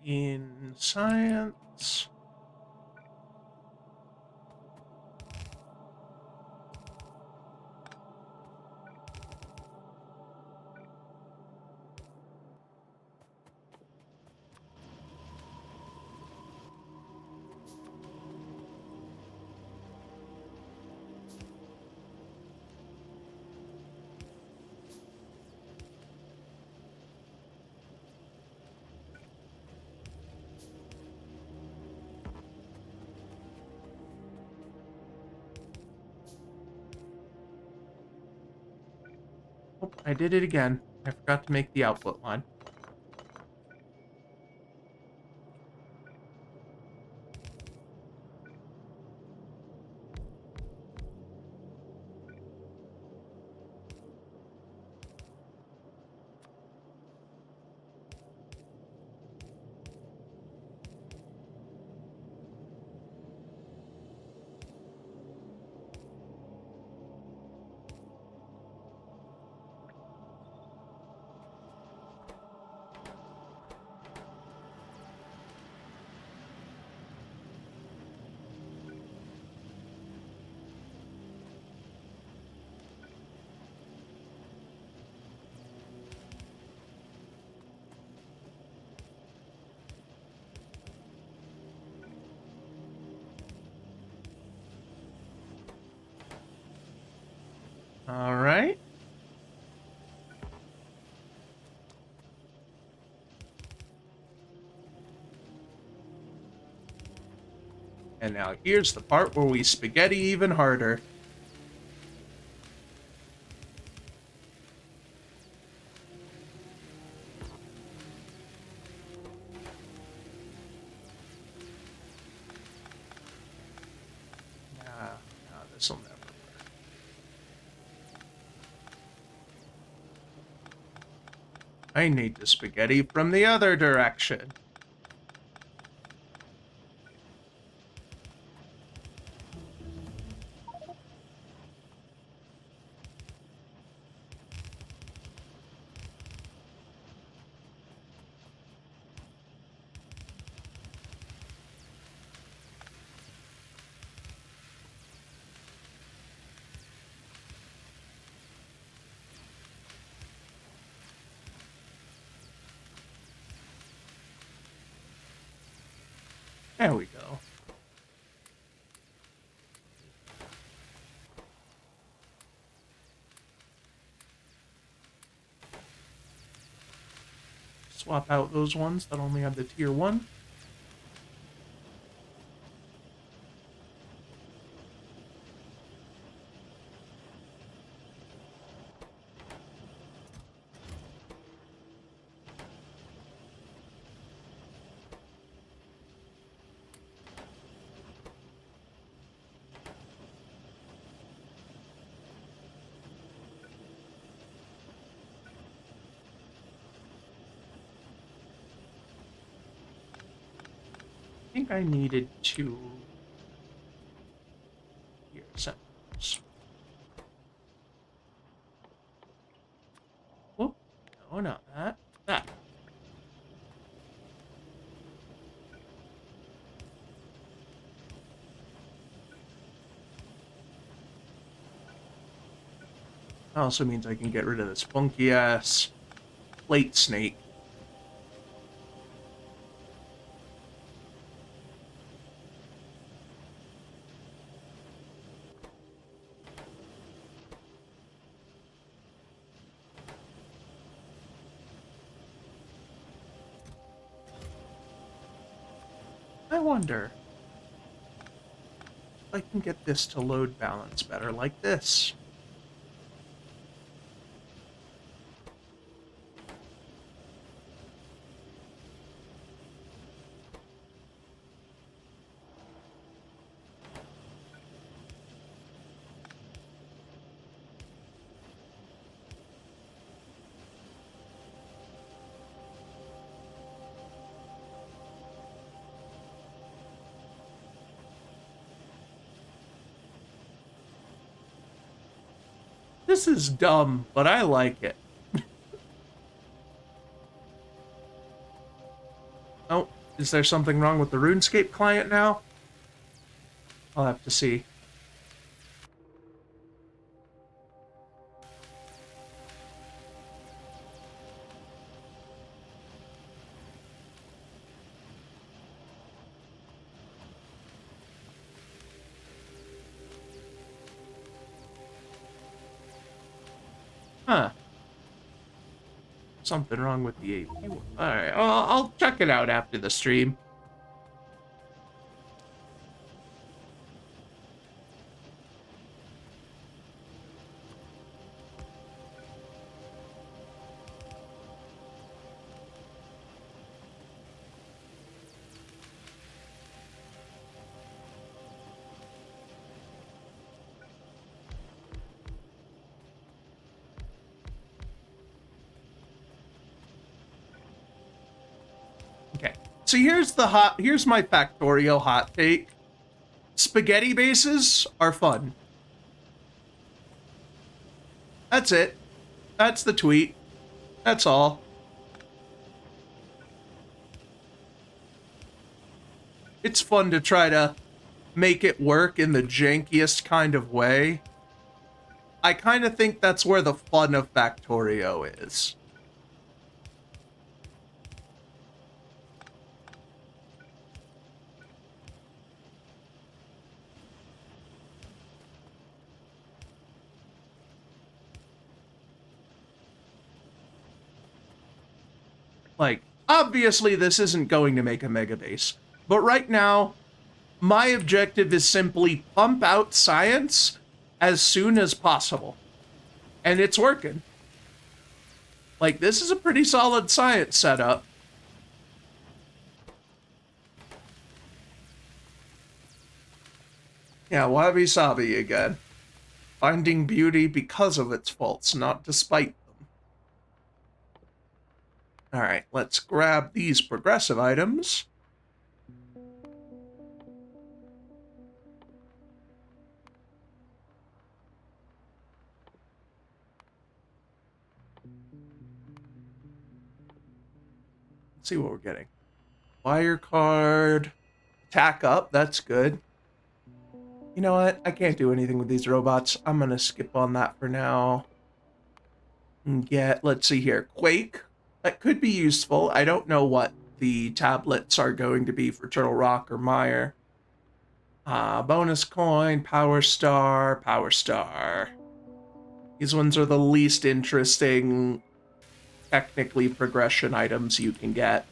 In science... Oh, I did it again. I forgot to make the output line. All right. And now here's the part where we spaghetti even harder. Nah, this'll never work. I need the spaghetti from the other direction. There we go. swap out those ones that only have the tier 1. I think I needed to... Here, sensors. Whoop. No, not that. That. That also means I can get rid of this funky-ass plate snake. I wonder if I can get this to load balance better like this. This is dumb, but I like it. Oh, is there something wrong with the RuneScape client now? I'll have to see. Huh. Something wrong with the AP. Alright, I'll check it out after the stream. Okay, so here's my Factorio hot take. Spaghetti bases are fun. That's it. That's the tweet. That's all. It's fun to try to make it work in the jankiest kind of way. I kind of think that's where the fun of Factorio is. Like, obviously this isn't going to make a mega base, but right now, my objective is simply pump out science as soon as possible. And it's working. Like, this is a pretty solid science setup. Yeah, wabi sabi again. Finding beauty because of its faults, not despite them. Alright, let's grab these progressive items. Let's see what we're getting. Wire card. Tack up, that's good. You know what? I can't do anything with these robots. I'm gonna skip on that for now. And get, let's see here, Quake. That could be useful. I don't know what the tablets are going to be for Turtle Rock or Mire. Bonus coin, Power Star, Power Star. These ones are the least interesting. technically progression items you can get.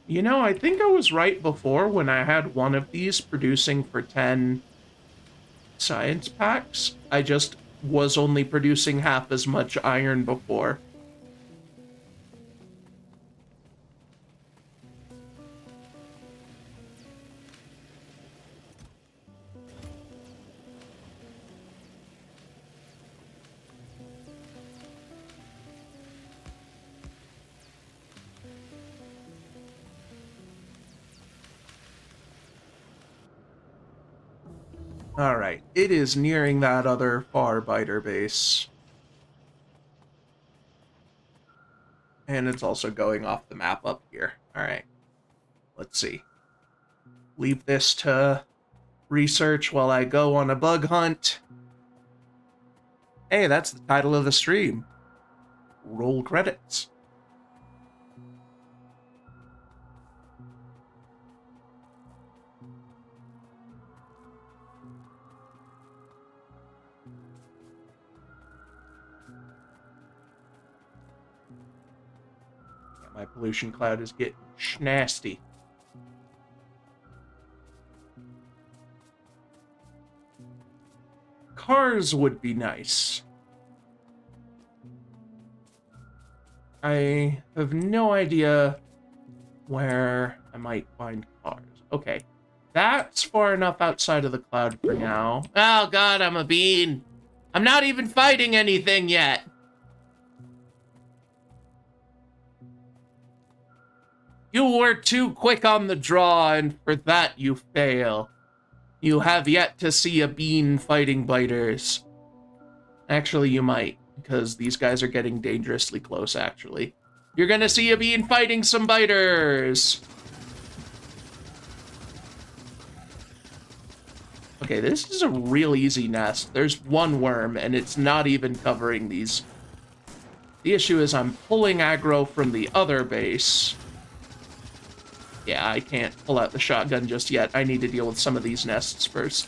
You know, I think I was right before when I had one of these producing for 10 science packs. I just was only producing half as much iron before. Alright, it is nearing that other Farbiter base. And it's also going off the map up here. Alright, let's see. Leave this to research while I go on a bug hunt. Hey, that's the title of the stream. Roll credits. Yeah, my pollution cloud is getting nasty. Cars would be nice. I have no idea where I might find cars. Okay, that's far enough outside of the cloud for now. Oh god, I'm a bean. I'm not even fighting anything yet. You were too quick on the draw, and for that you fail. You have yet to see a bean fighting biters. Actually, you might, because these guys are getting dangerously close, actually. You're gonna see a bean fighting some biters! Okay, this is a real easy nest. There's one worm, and it's not even covering these. The issue is I'm pulling aggro from the other base. Yeah, I can't pull out the shotgun just yet. I need to deal with some of these nests first.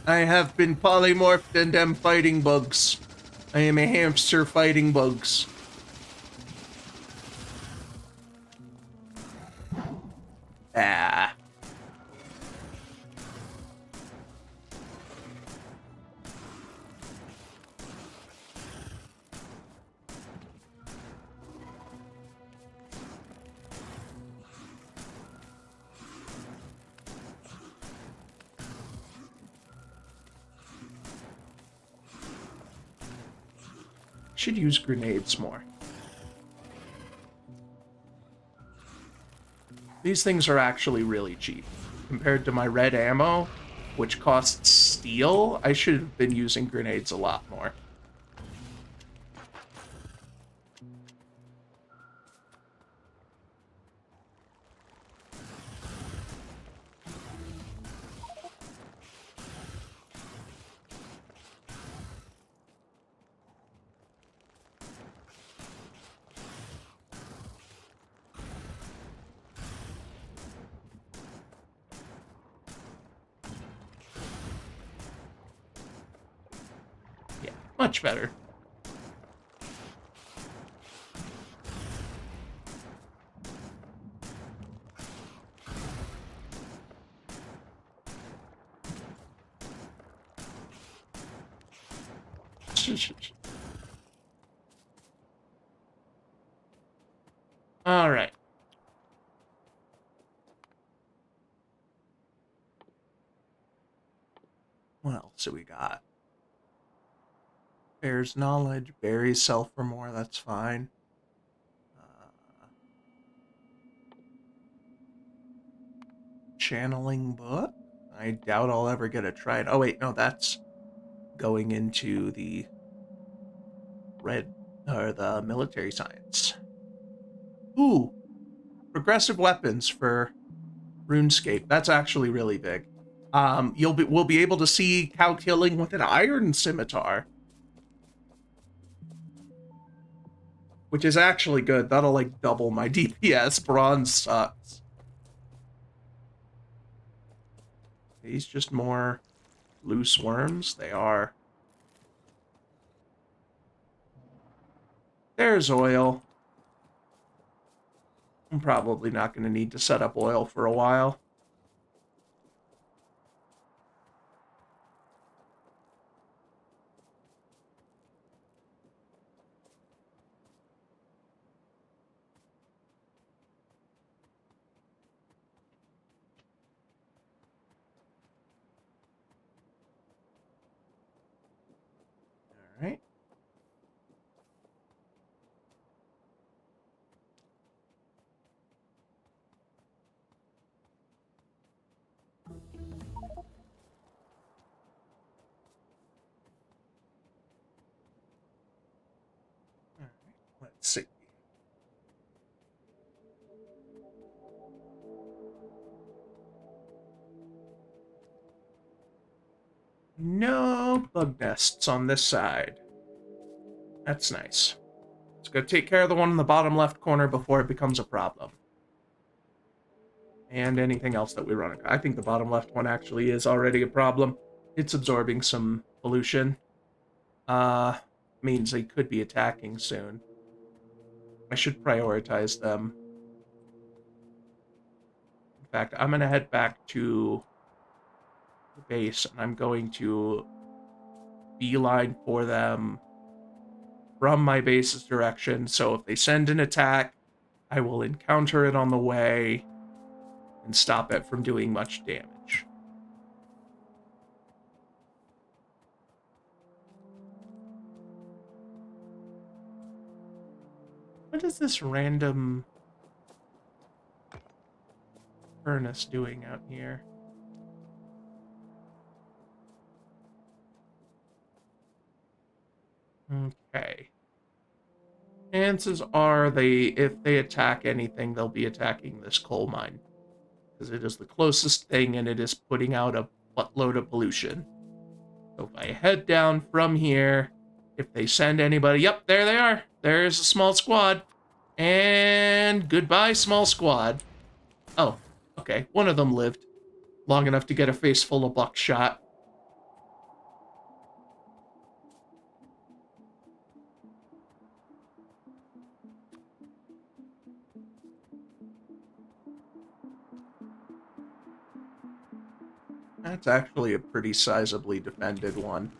I have been polymorphed and am fighting bugs. I am a hamster fighting bugs. Ah. Should use grenades more. These things are actually really cheap. Compared to my red ammo, which costs steel, I should have been using grenades a lot more. Yeah, much better. All right. What else do we got? Bears knowledge, berries sell for more, that's fine. Channeling book? I doubt I'll ever get a try it. Oh wait, no, that's going into the red, or the military science. Ooh, progressive weapons for RuneScape. That's actually really big. We'll be able to see cow killing with an iron scimitar, which is actually good. That'll like double my DPS. Bronze sucks. These just more loose worms. They are. There's oil. I'm probably not going to need to set up oil for a while. All right. Let's see. No bug nests on this side. That's nice. Let's go take care of the one in the bottom left corner before it becomes a problem. And anything else that we run. I think the bottom left one actually is already a problem. It's absorbing some pollution. Means they could be attacking soon. I should prioritize them. In fact, I'm going to head back to the base, and I'm going to beeline for them from my base's direction, so if they send an attack, I will encounter it on the way and stop it from doing much damage. What is this random furnace doing out here? Okay. Chances are if they attack anything, they'll be attacking this coal mine. Because it is the closest thing and it is putting out a buttload of pollution. So if I head down from here, if they send anybody, yep, there they are. There's a small squad. And goodbye, small squad. Oh, okay. One of them lived long enough to get a face full of buckshot. That's actually a pretty sizably defended one.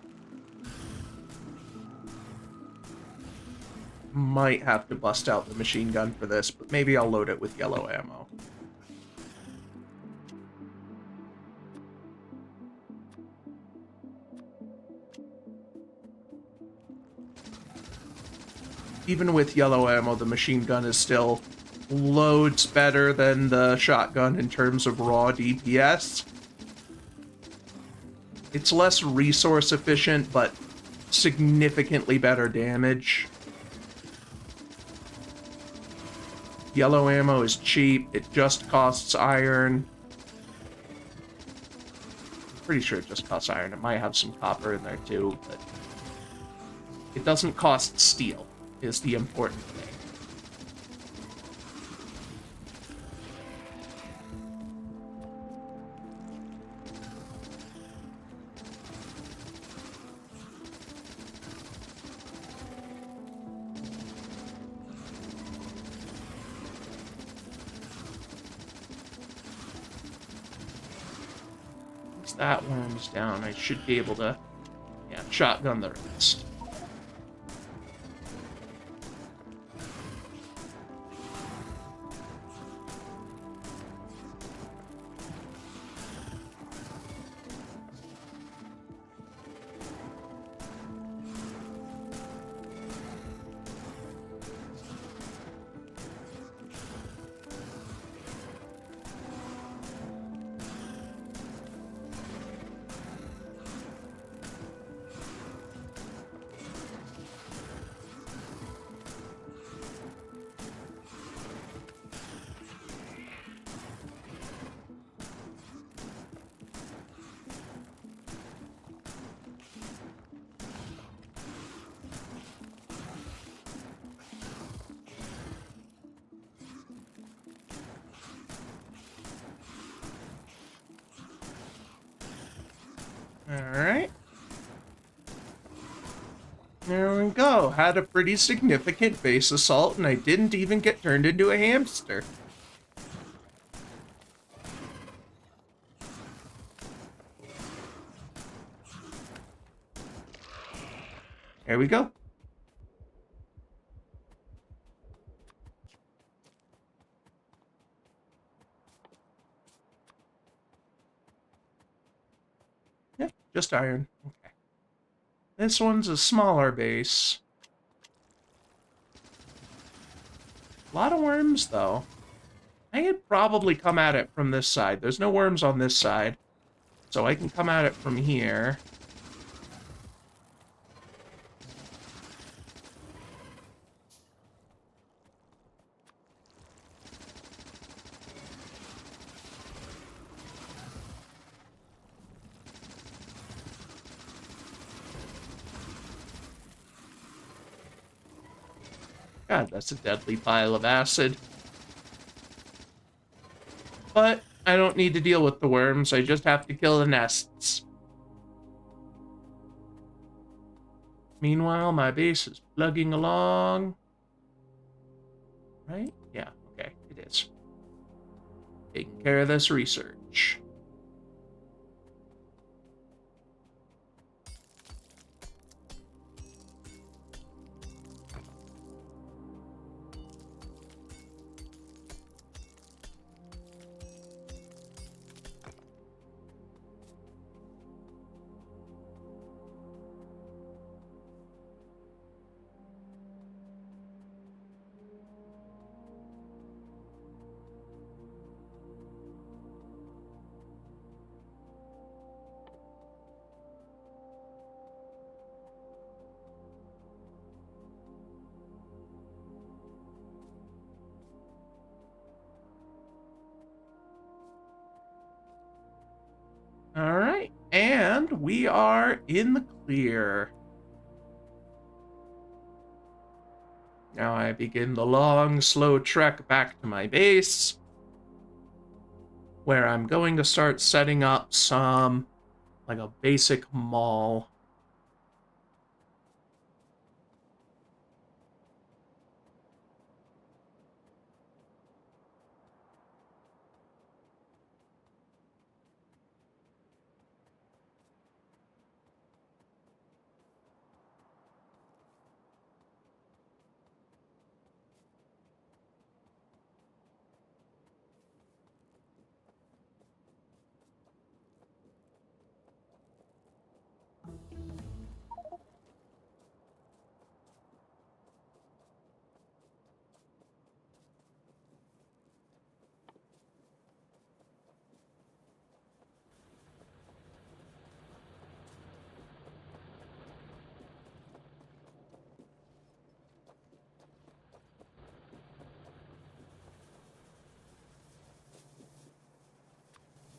Might have to bust out the machine gun for this, but maybe I'll load it with yellow ammo. Even with yellow ammo, the machine gun is still loads better than the shotgun in terms of raw DPS. It's less resource efficient, but significantly better damage. Yellow ammo is cheap. It just costs iron. I'm pretty sure it just costs iron. It might have some copper in there too, but it doesn't cost steel, is the important thing. That worm's down, I should be able to, shotgun the rest. Alright. There we go. Had a pretty significant base assault, and I didn't even get turned into a hamster. There we go. Yeah, just iron. Okay. This one's a smaller base. A lot of worms, though. I could probably come at it from this side. There's no worms on this side, so I can come at it from here. God, that's a deadly pile of acid. But I don't need to deal with the worms, I just have to kill the nests. Meanwhile, my base is plugging along. Right? Yeah, okay, it is. Taking care of this research. All right, and we are in the clear. Now I begin the long, slow trek back to my base, where I'm going to start setting up some, like a basic mall.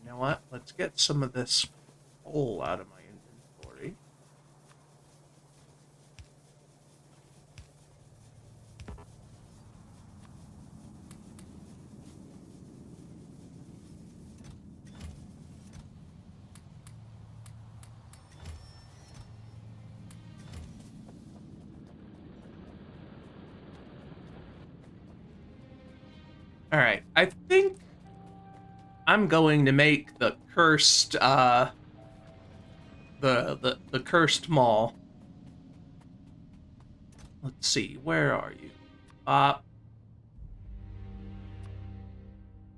You know what? Let's get some of this coal out of my inventory. All right, I think I'm going to make the cursed the cursed mall. Let's see, where are you?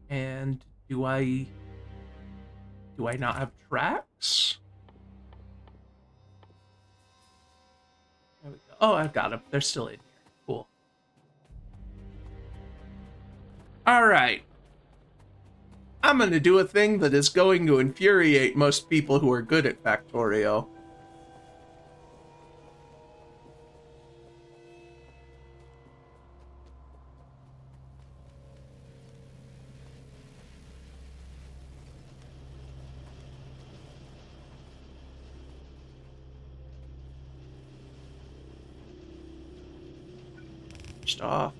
And do I not have tracks? There we go. Oh, I've got them. They're still in here. Cool. All right. I'm going to do a thing that is going to infuriate most people who are good at Factorio. First off,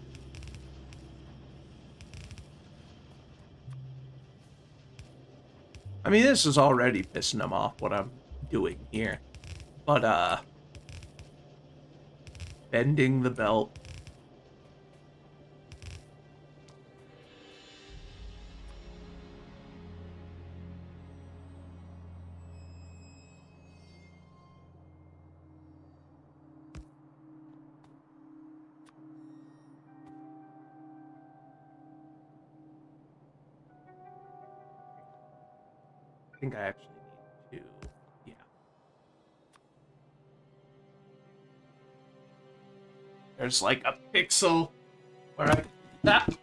I mean, this is already pissing them off what I'm doing here. But, bending the belt. I think I actually need to, yeah. There's like a pixel where I, that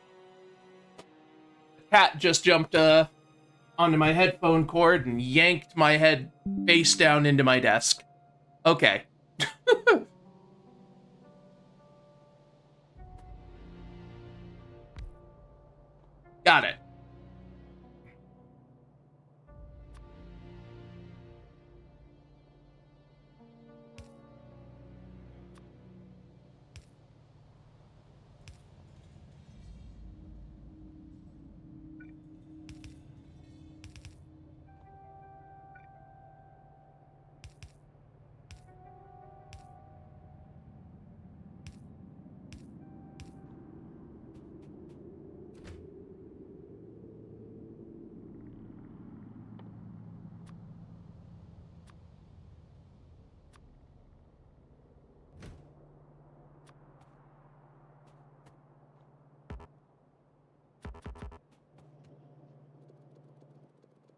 cat just jumped onto my headphone cord and yanked my head face down into my desk. Okay. Got it.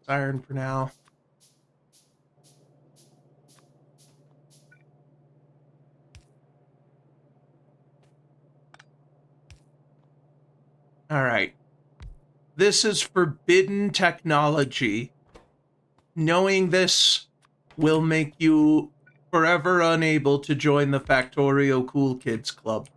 Iron for now. All right. This is forbidden technology. Knowing this will make you forever unable to join the Factorio Cool Kids Club.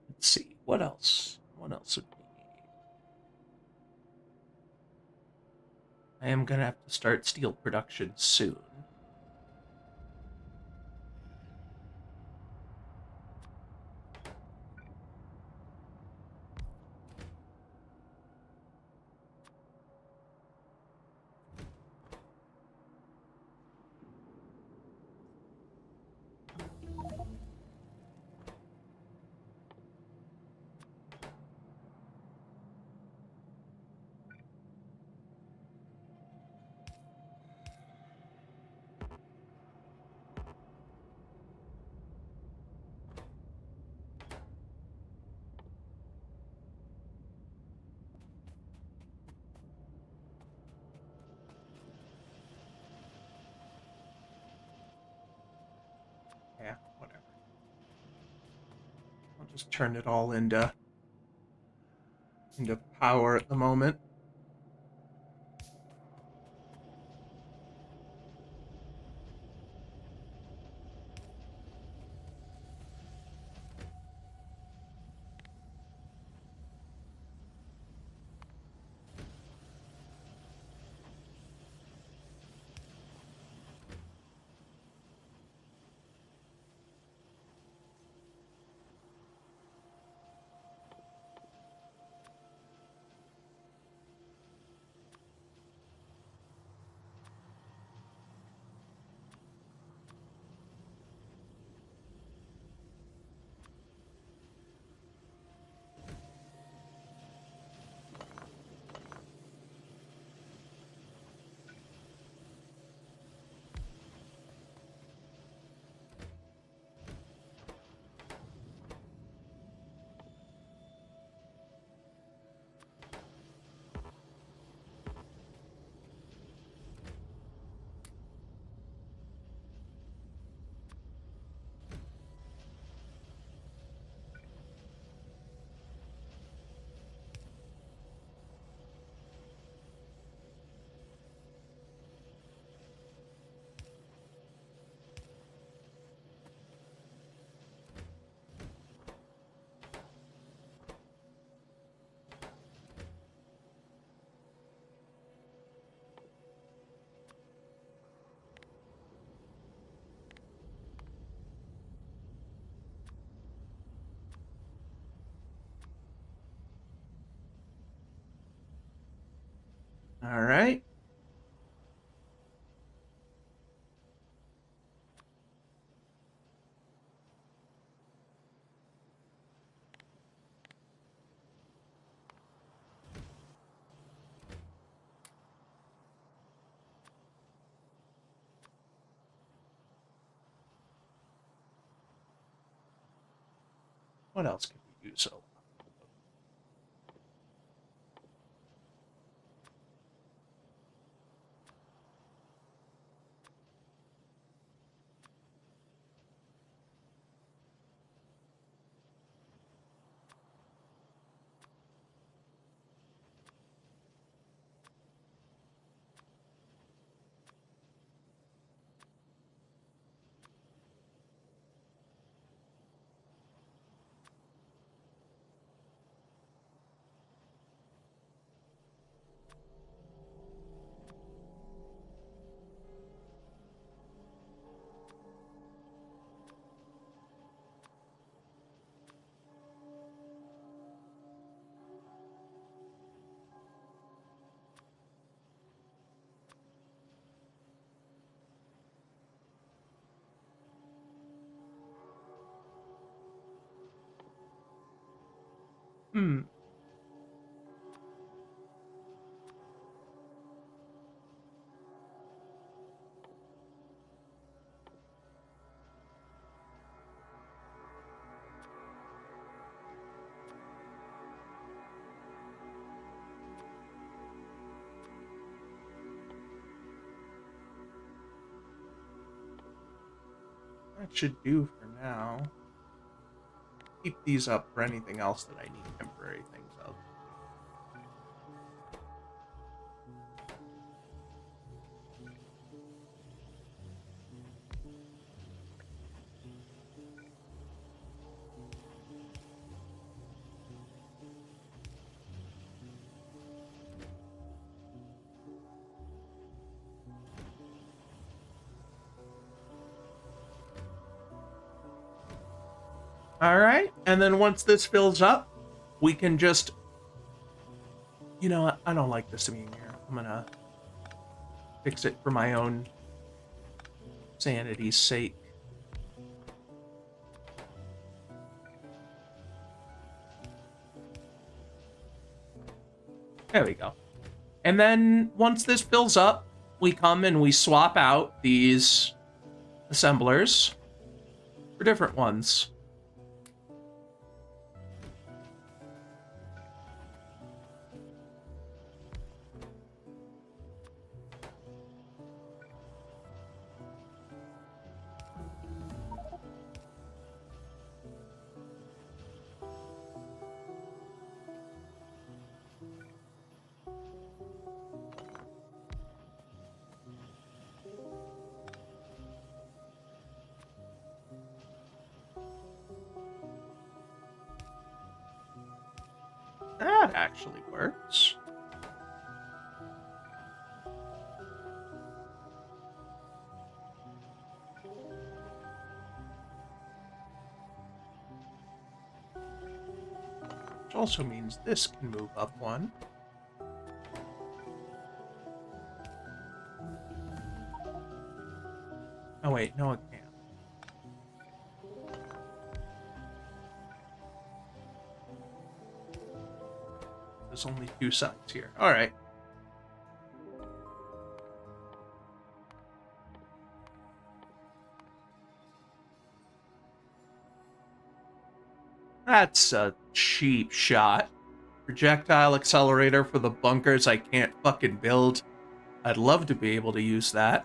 Let's see, what else? What else would we need? I am gonna have to start steel production soon. Yeah, whatever. I'll just turn it all into power at the moment. All right. What else can we use? So, hmm. That should do for now. Keep these up for anything else that I need temporary things of. All right, and then once this fills up, we can just... You know what? I don't like this being here. I'm gonna fix it for my own sanity's sake. There we go. And then once this fills up, we come and we swap out these assemblers for different ones. That actually works. Which also means this can move up one. Oh wait, no it can't. There's only two sides here. All right. That's a cheap shot. Projectile accelerator for the bunkers I can't fucking build. I'd love to be able to use that.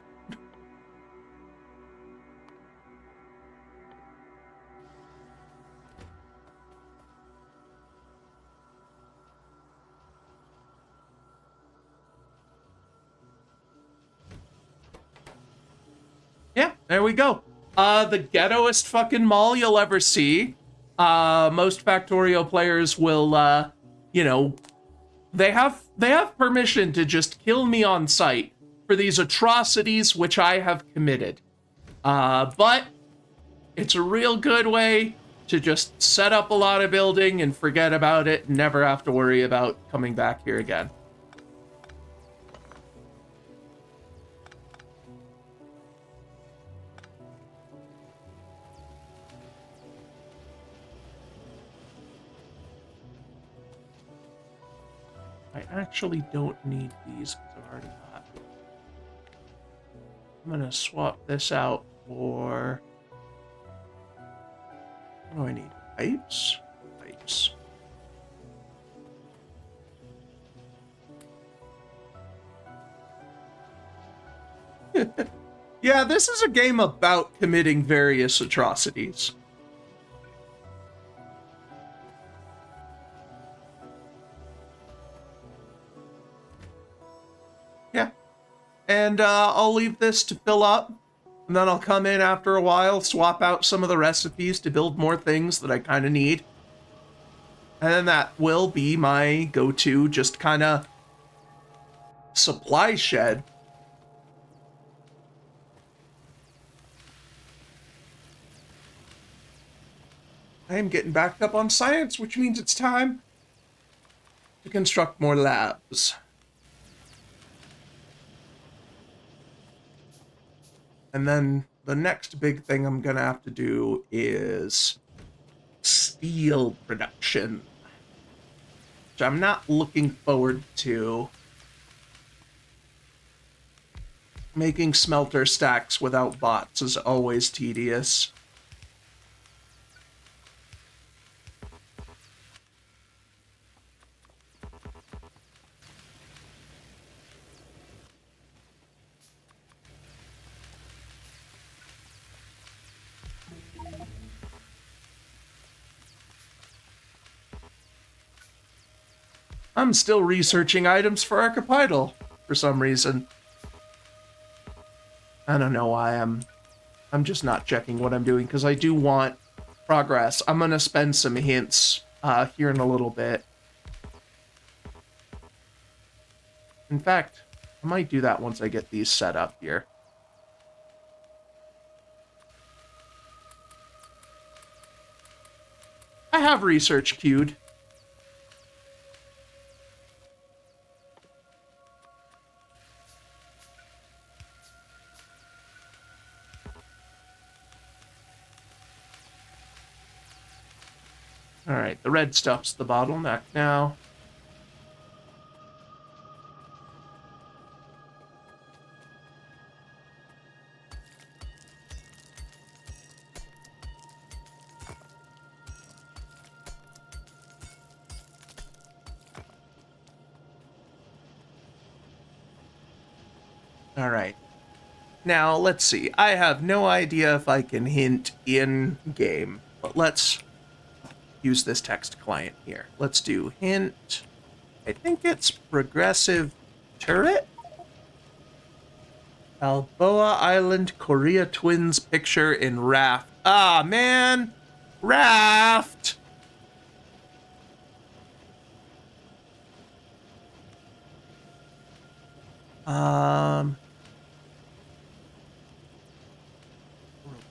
Yeah, there we go. The ghettoest fucking mall you'll ever see. Most Factorio players will, you know, they have permission to just kill me on sight for these atrocities which I have committed. But it's a real good way to just set up a lot of building and forget about it and never have to worry about coming back here again. I actually don't need these because I've already got. I'm gonna swap this out for. What do I need? Pipes? Pipes. Yeah, this is a game about committing various atrocities. Yeah. And I'll leave this to fill up. And then I'll come in after a while, swap out some of the recipes to build more things that I kind of need. And then that will be my go-to, just kind of supply shed. I am getting backed up on science, which means it's time to construct more labs. And then the next big thing I'm gonna have to do is steel production, which I'm not looking forward to. Making smelter stacks without bots is always tedious. I'm still researching items for Archipidal for some reason. I don't know why I'm just not checking what I'm doing because I do want progress. I'm gonna spend some hints here in a little bit. In fact, I might do that once I get these set up here. I have research queued. Alright, the red stuff's the bottleneck now. Alright. Now, let's see. I have no idea if I can hint in-game, but let's use this text client here. Let's do hint. I think it's progressive turret? Balboa Island Korea Twins picture in raft. Ah, man! Raft!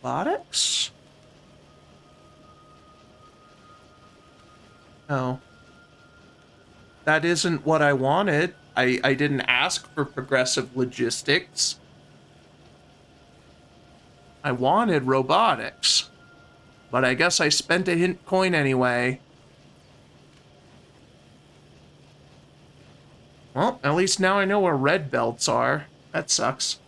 Robotics? No. That isn't what I wanted. I didn't ask for progressive logistics. I wanted robotics. But I guess I spent a hint coin anyway. Well, at least now I know where red belts are. That sucks.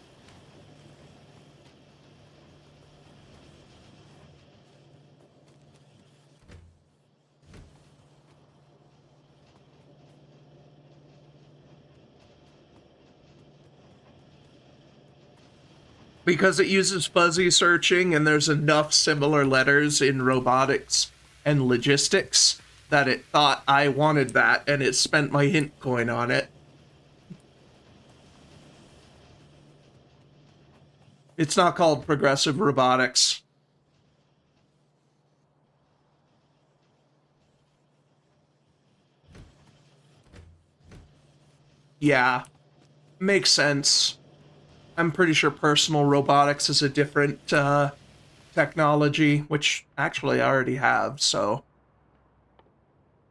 Because it uses fuzzy searching and there's enough similar letters in robotics and logistics that it thought I wanted that and it spent my hint coin on it. It's not called progressive robotics. Yeah, makes sense. I'm pretty sure personal robotics is a different technology, which actually I already have, so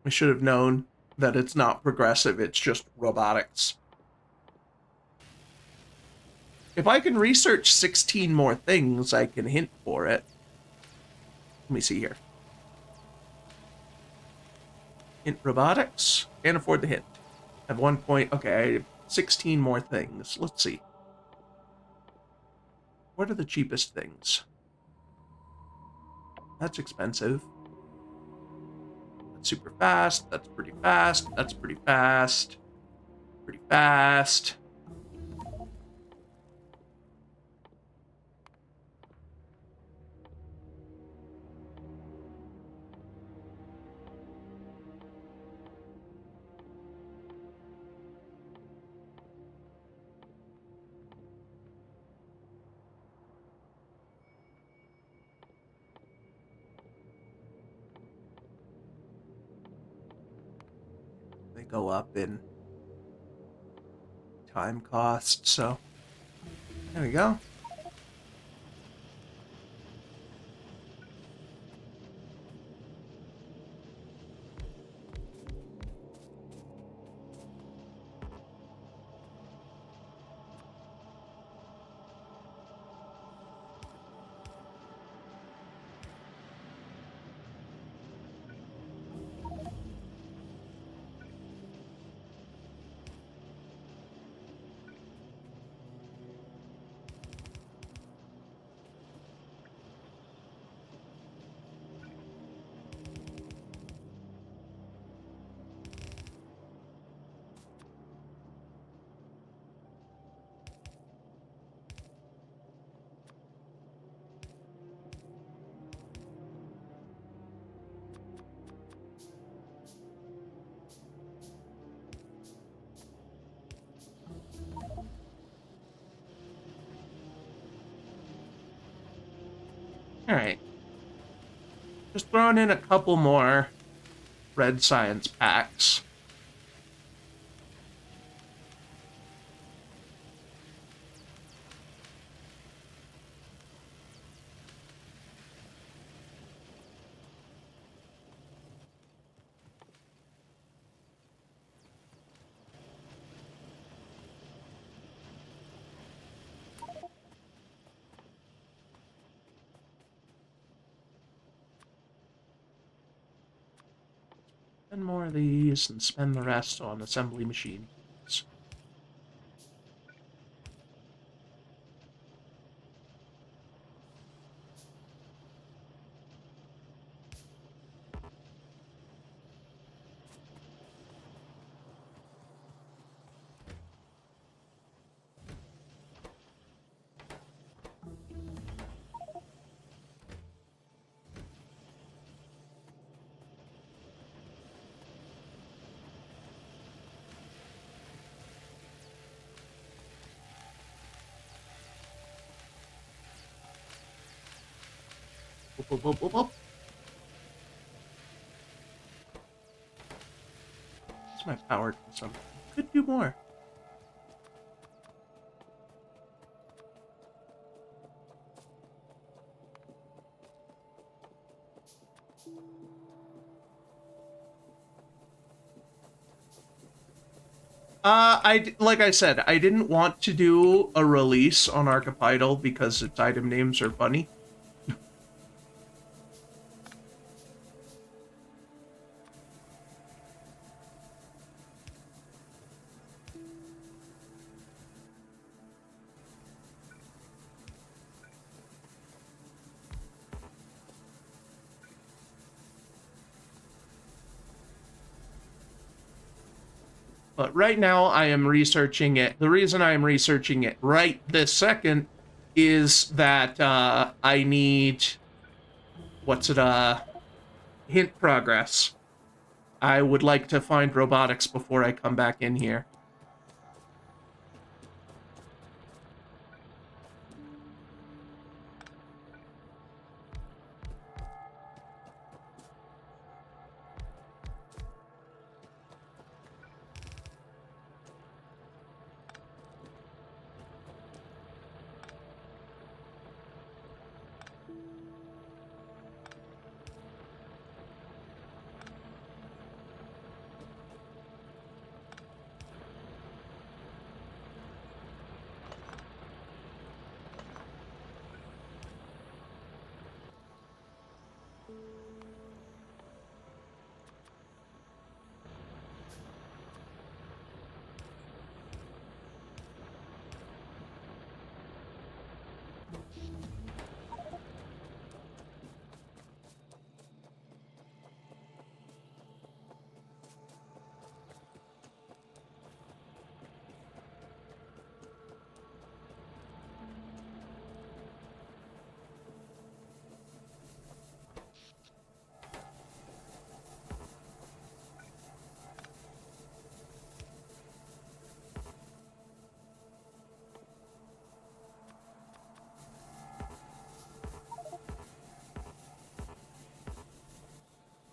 I should have known that it's not progressive, it's just robotics. If I can research 16 more things, I can hint for it. Let me see here. Hint robotics. Can't afford the hint. I have 1 point. Okay, I have 16 more things. Let's see. What are the cheapest things? That's expensive. That's super fast. That's pretty fast. That's pretty fast. Pretty fast. They go up in time cost, so there we go. All right. Just throwing in a couple more red science packs. And more of these and spend the rest on assembly machines. Whoop, whoop, whoop, whoop, whoop. That's my power consumption. Could do more. Like I said, I didn't want to do a release on Archipedal because its item names are funny. But right now, I am researching it. The reason I am researching it right this second is that I need hint progress. I would like to find robotics before I come back in here.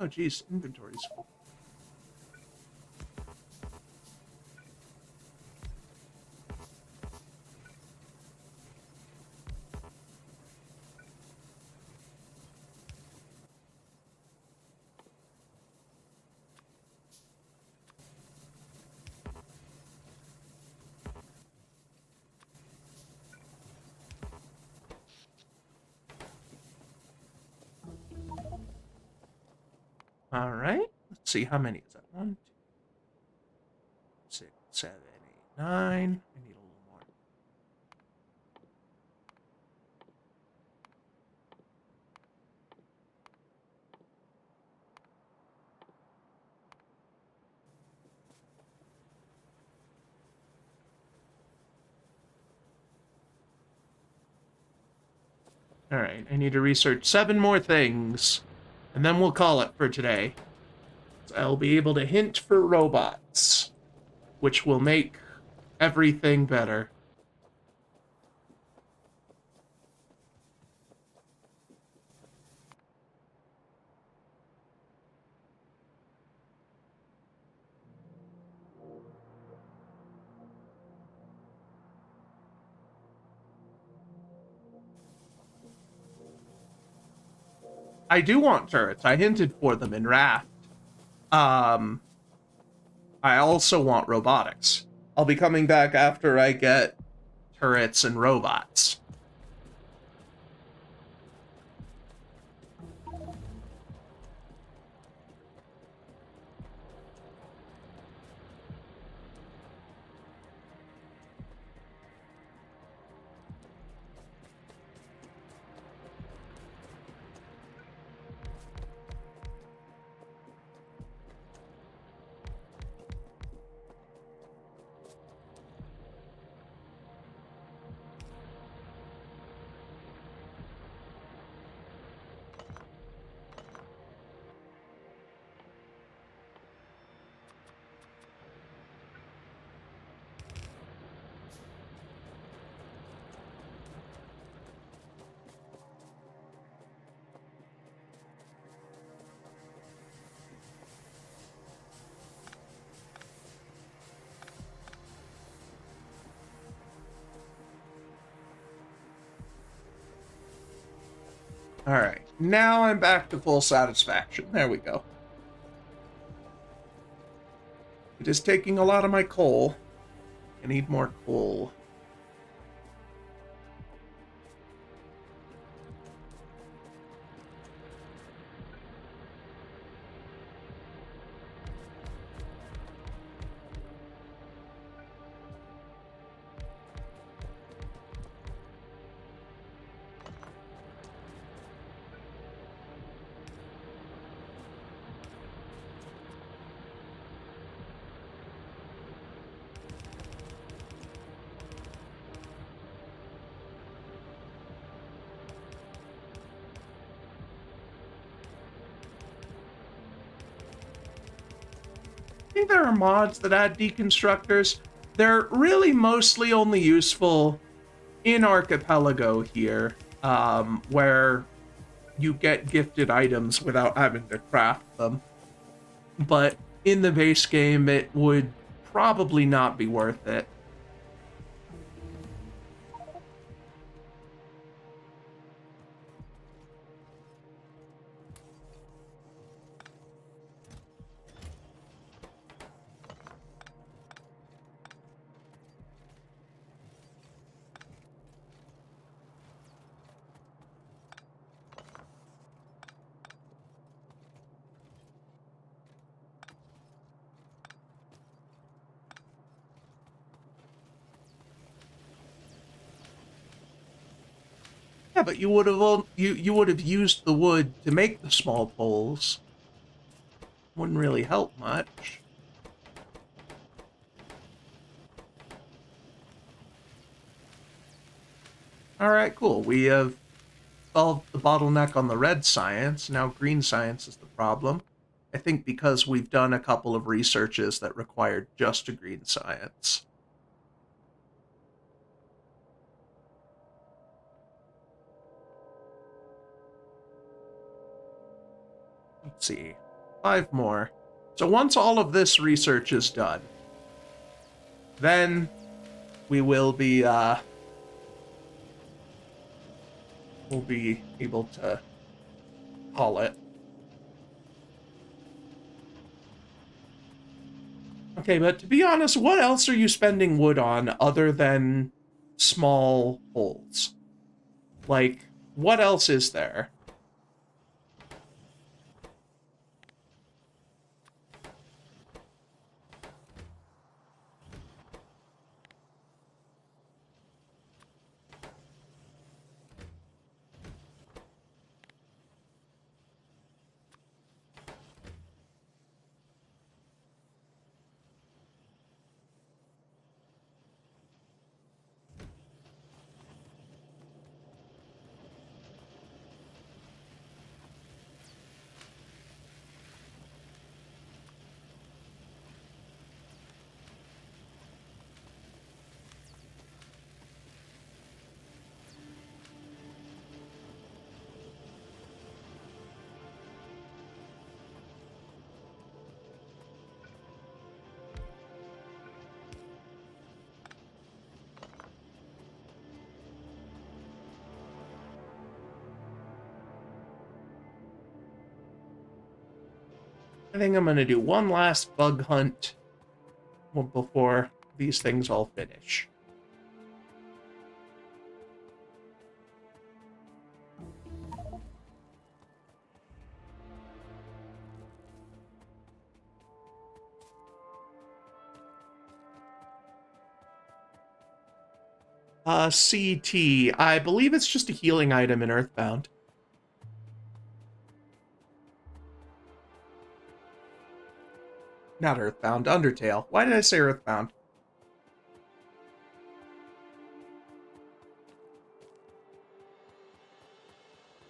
Oh, geez, inventory's full. All right. Let's see, how many is that? 1, 2, 6, 7, 8, 9. I need a little more. All right, I need to research 7 more things, and then we'll call it for today. So I'll be able to hint for robots, which will make everything better. I do want turrets. I hinted for them in Raft. Um, I also want robotics. I'll be coming back after I get turrets and robots. All right, now I'm back to full satisfaction. There we go. It is taking a lot of my coal. I need more coal. I think there are mods that add deconstructors. They're really mostly only useful in Archipelago here, where you get gifted items without having to craft them. But in the base game, it would probably not be worth it. Yeah, but you would have you would have used the wood to make the small poles. Wouldn't really help much. All right, cool. We have solved the bottleneck on the red science. Now green science is the problem. I think because we've done a couple of researches that required just a green science. Let's see. 5 more. So once all of this research is done, then we will be we'll be able to haul it. Okay, but to be honest, what else are you spending wood on other than small holes? Like, what else is there? I think I'm going to do one last bug hunt before these things all finish. CT. I believe it's just a healing item in Earthbound. Not Earthbound, Undertale. Why did I say Earthbound?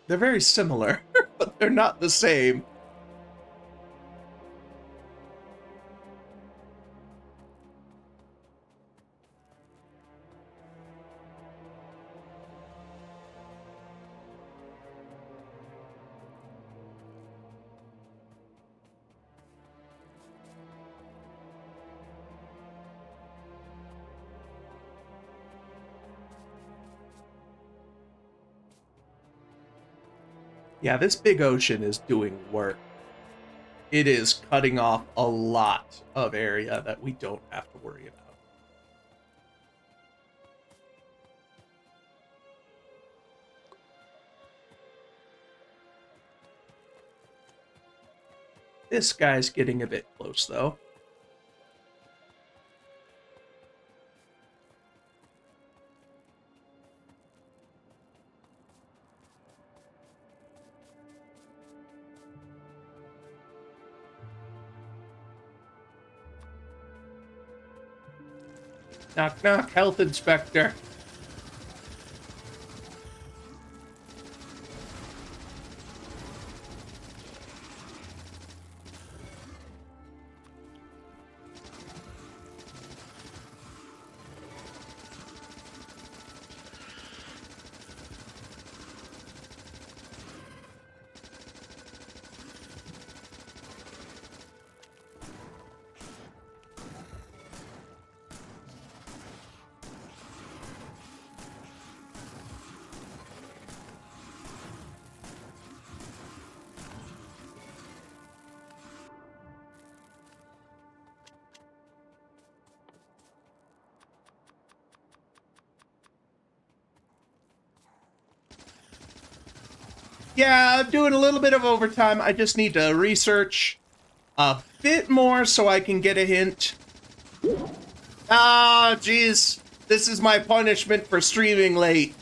They're very similar, but they're not the same. Yeah, this big ocean is doing work. It is cutting off a lot of area that we don't have to worry about. This guy's getting a bit close, though. Knock, knock, health inspector. Yeah, I'm doing a little bit of overtime. I just need to research a bit more so I can get a hint. Ah, jeez. This is my punishment for streaming late.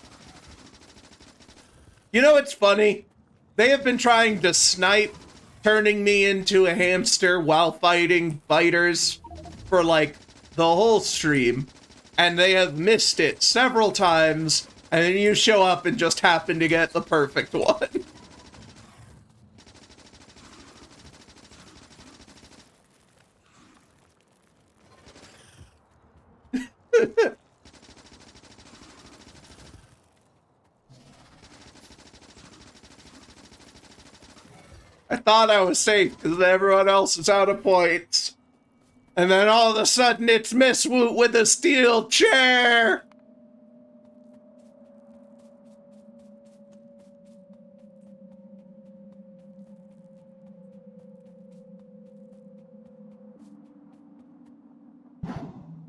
You know what's funny? They have been trying to snipe turning me into a hamster while fighting fighters for, like, the whole stream. And they have missed it several times, and then you show up and just happen to get the perfect one. I thought I was safe because everyone else is out of points. And then all of a sudden it's Miss Woot with a steel chair!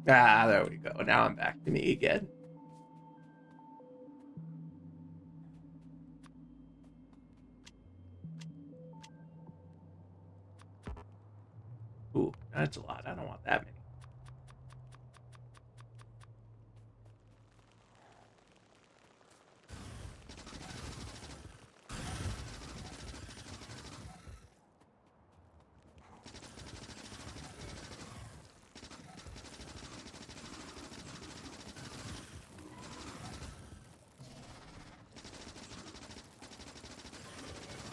Ah, there we go. Now I'm back to me again. Ooh, that's a lot. I don't want that many.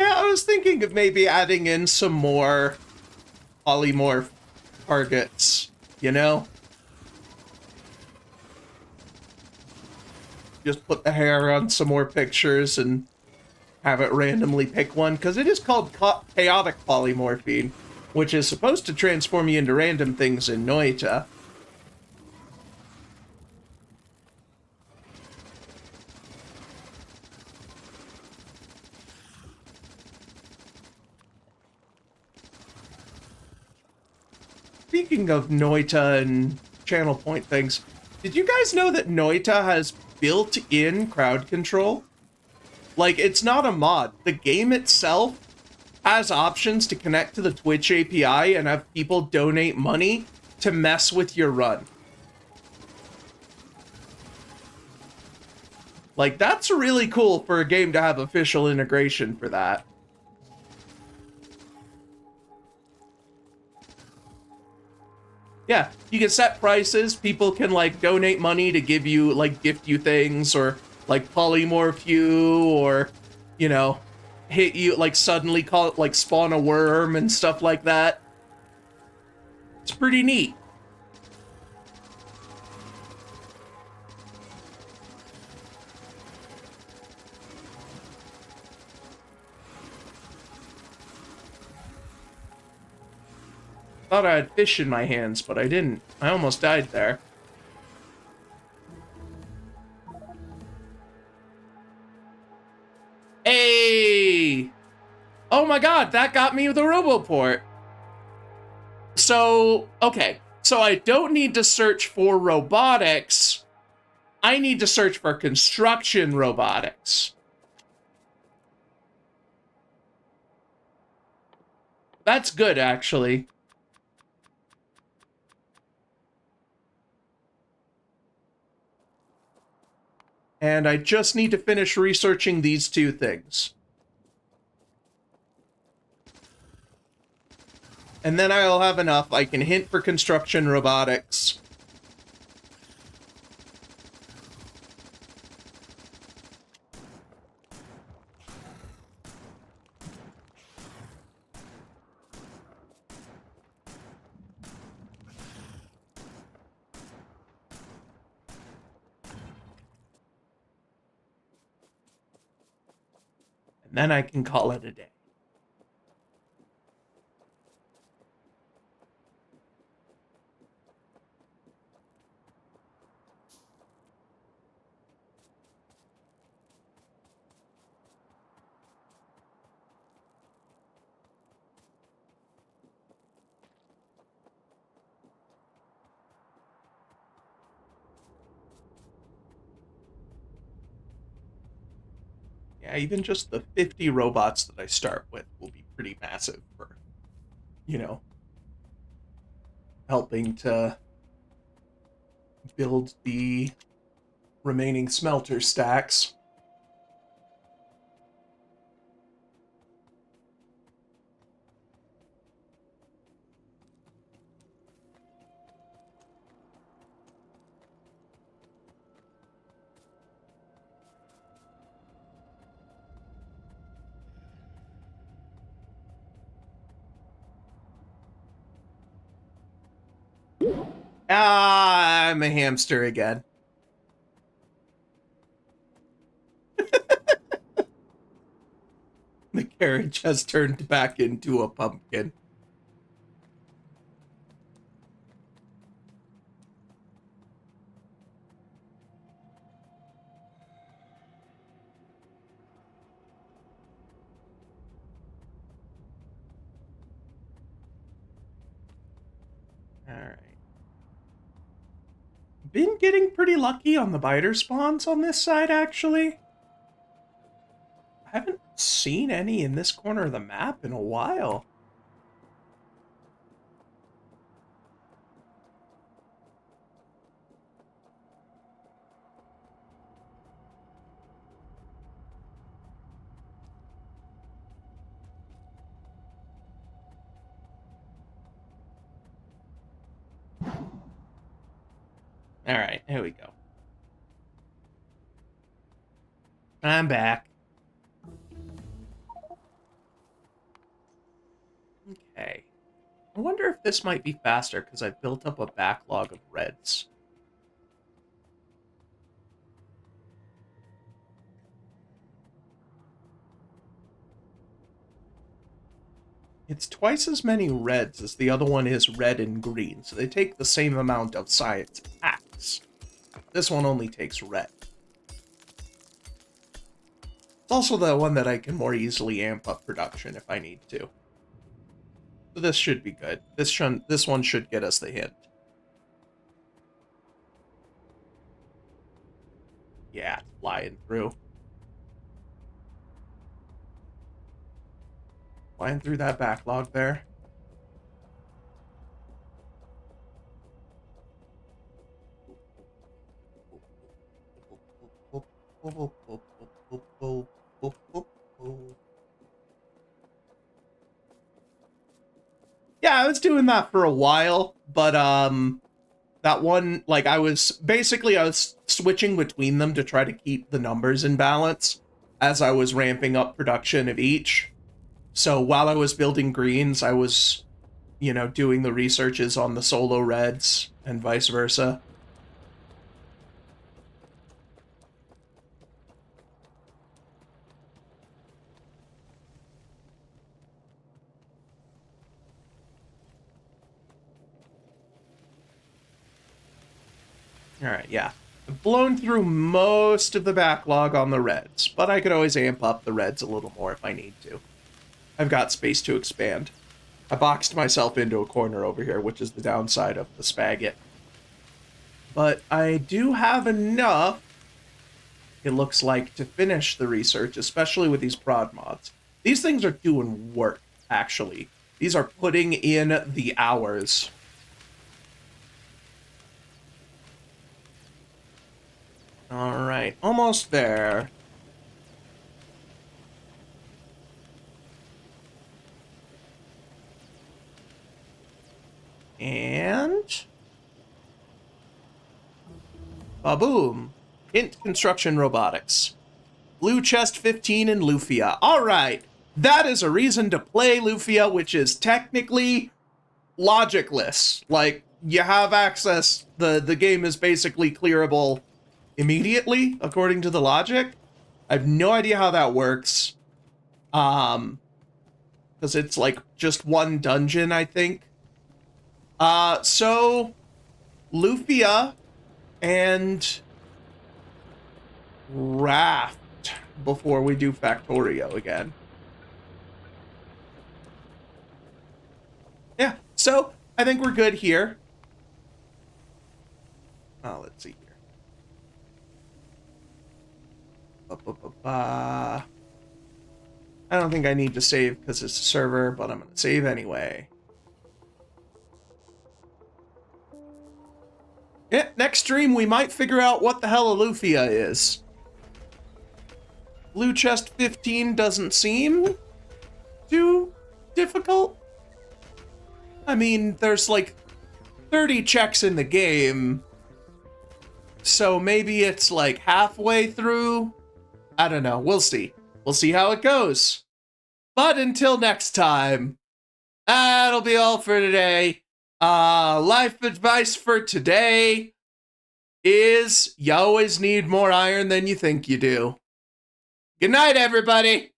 Yeah, I was thinking of maybe adding in some more polymorph targets, you know? Just put the hair on some more pictures and have it randomly pick one, because it is called chaotic polymorphine, which is supposed to transform you into random things in Noita. Speaking of Noita and channel point things, did you guys know that Noita has built-in crowd control? Like, it's not a mod. The game itself has options to connect to the Twitch API and have people donate money to mess with your run. Like, that's really cool for a game to have official integration for that. Yeah, you can set prices. People can, like, donate money to give you, like, gift you things, or, like, polymorph you, or, you know, hit you, like, suddenly call it, like, spawn a worm and stuff like that. It's pretty neat. Thought I had fish in my hands, but I didn't. I almost died there. Hey! Oh my god, that got me with a Roboport. So, okay. So I don't need to search for robotics. I need to search for construction robotics. That's good, actually. And I just need to finish researching these two things. And then I'll have enough. I can hint for construction robotics. And then I can call it a day. Yeah, even just the 50 robots that I start with will be pretty massive for, you know, helping to build the remaining smelter stacks. Ah, I'm a hamster again. The carriage has turned back into a pumpkin. Alright. Been getting pretty lucky on the biter spawns on this side, actually. I haven't seen any in this corner of the map in a while. Alright, here we go. I'm back. Okay. I wonder if this might be faster because I've built up a backlog of reds. It's twice as many reds as the other one is red and green, so they take the same amount of science packs. This one only takes red. It's also the one that I can more easily amp up production if I need to. So this should be good. This one should get us the hint. Yeah, it's flying through. Flying through that backlog there. Yeah, I was doing that for a while, but that one, like, I was switching between them to try to keep the numbers in balance as I was ramping up production of each. So while I was building greens, I was, doing the researches on the solo reds and vice versa. Alright, yeah. I've blown through most of the backlog on the reds, but I could always amp up the reds a little more if I need to. I've got space to expand. I boxed myself into a corner over here, which is the downside of the Spagot. But I do have enough, it looks like, to finish the research, especially with these prod mods. These things are doing work, actually. These are putting in the hours. Alright, almost there. And... ba-boom. Hint construction robotics. Blue chest 15 in Lufia. Alright, that is a reason to play Lufia, which is technically logicless. Like, you have access, the game is basically clearable immediately, according to the logic. I have no idea how that works. Because it's like just one dungeon, I think. So Lufia and Raft before we do Factorio again. Yeah, so I think we're good here. Let's see here. I don't think I need to save because it's a server, but I'm going to save anyway. Yeah, next stream we might figure out what the hell a Lufia is. Blue chest 15 doesn't seem too difficult. I mean, there's like 30 checks in the game, so maybe it's like halfway through. I don't know. We'll see. We'll see how it goes. But until next time, that'll be all for today. Life advice for today is you always need more iron than you think you do. Good night, everybody.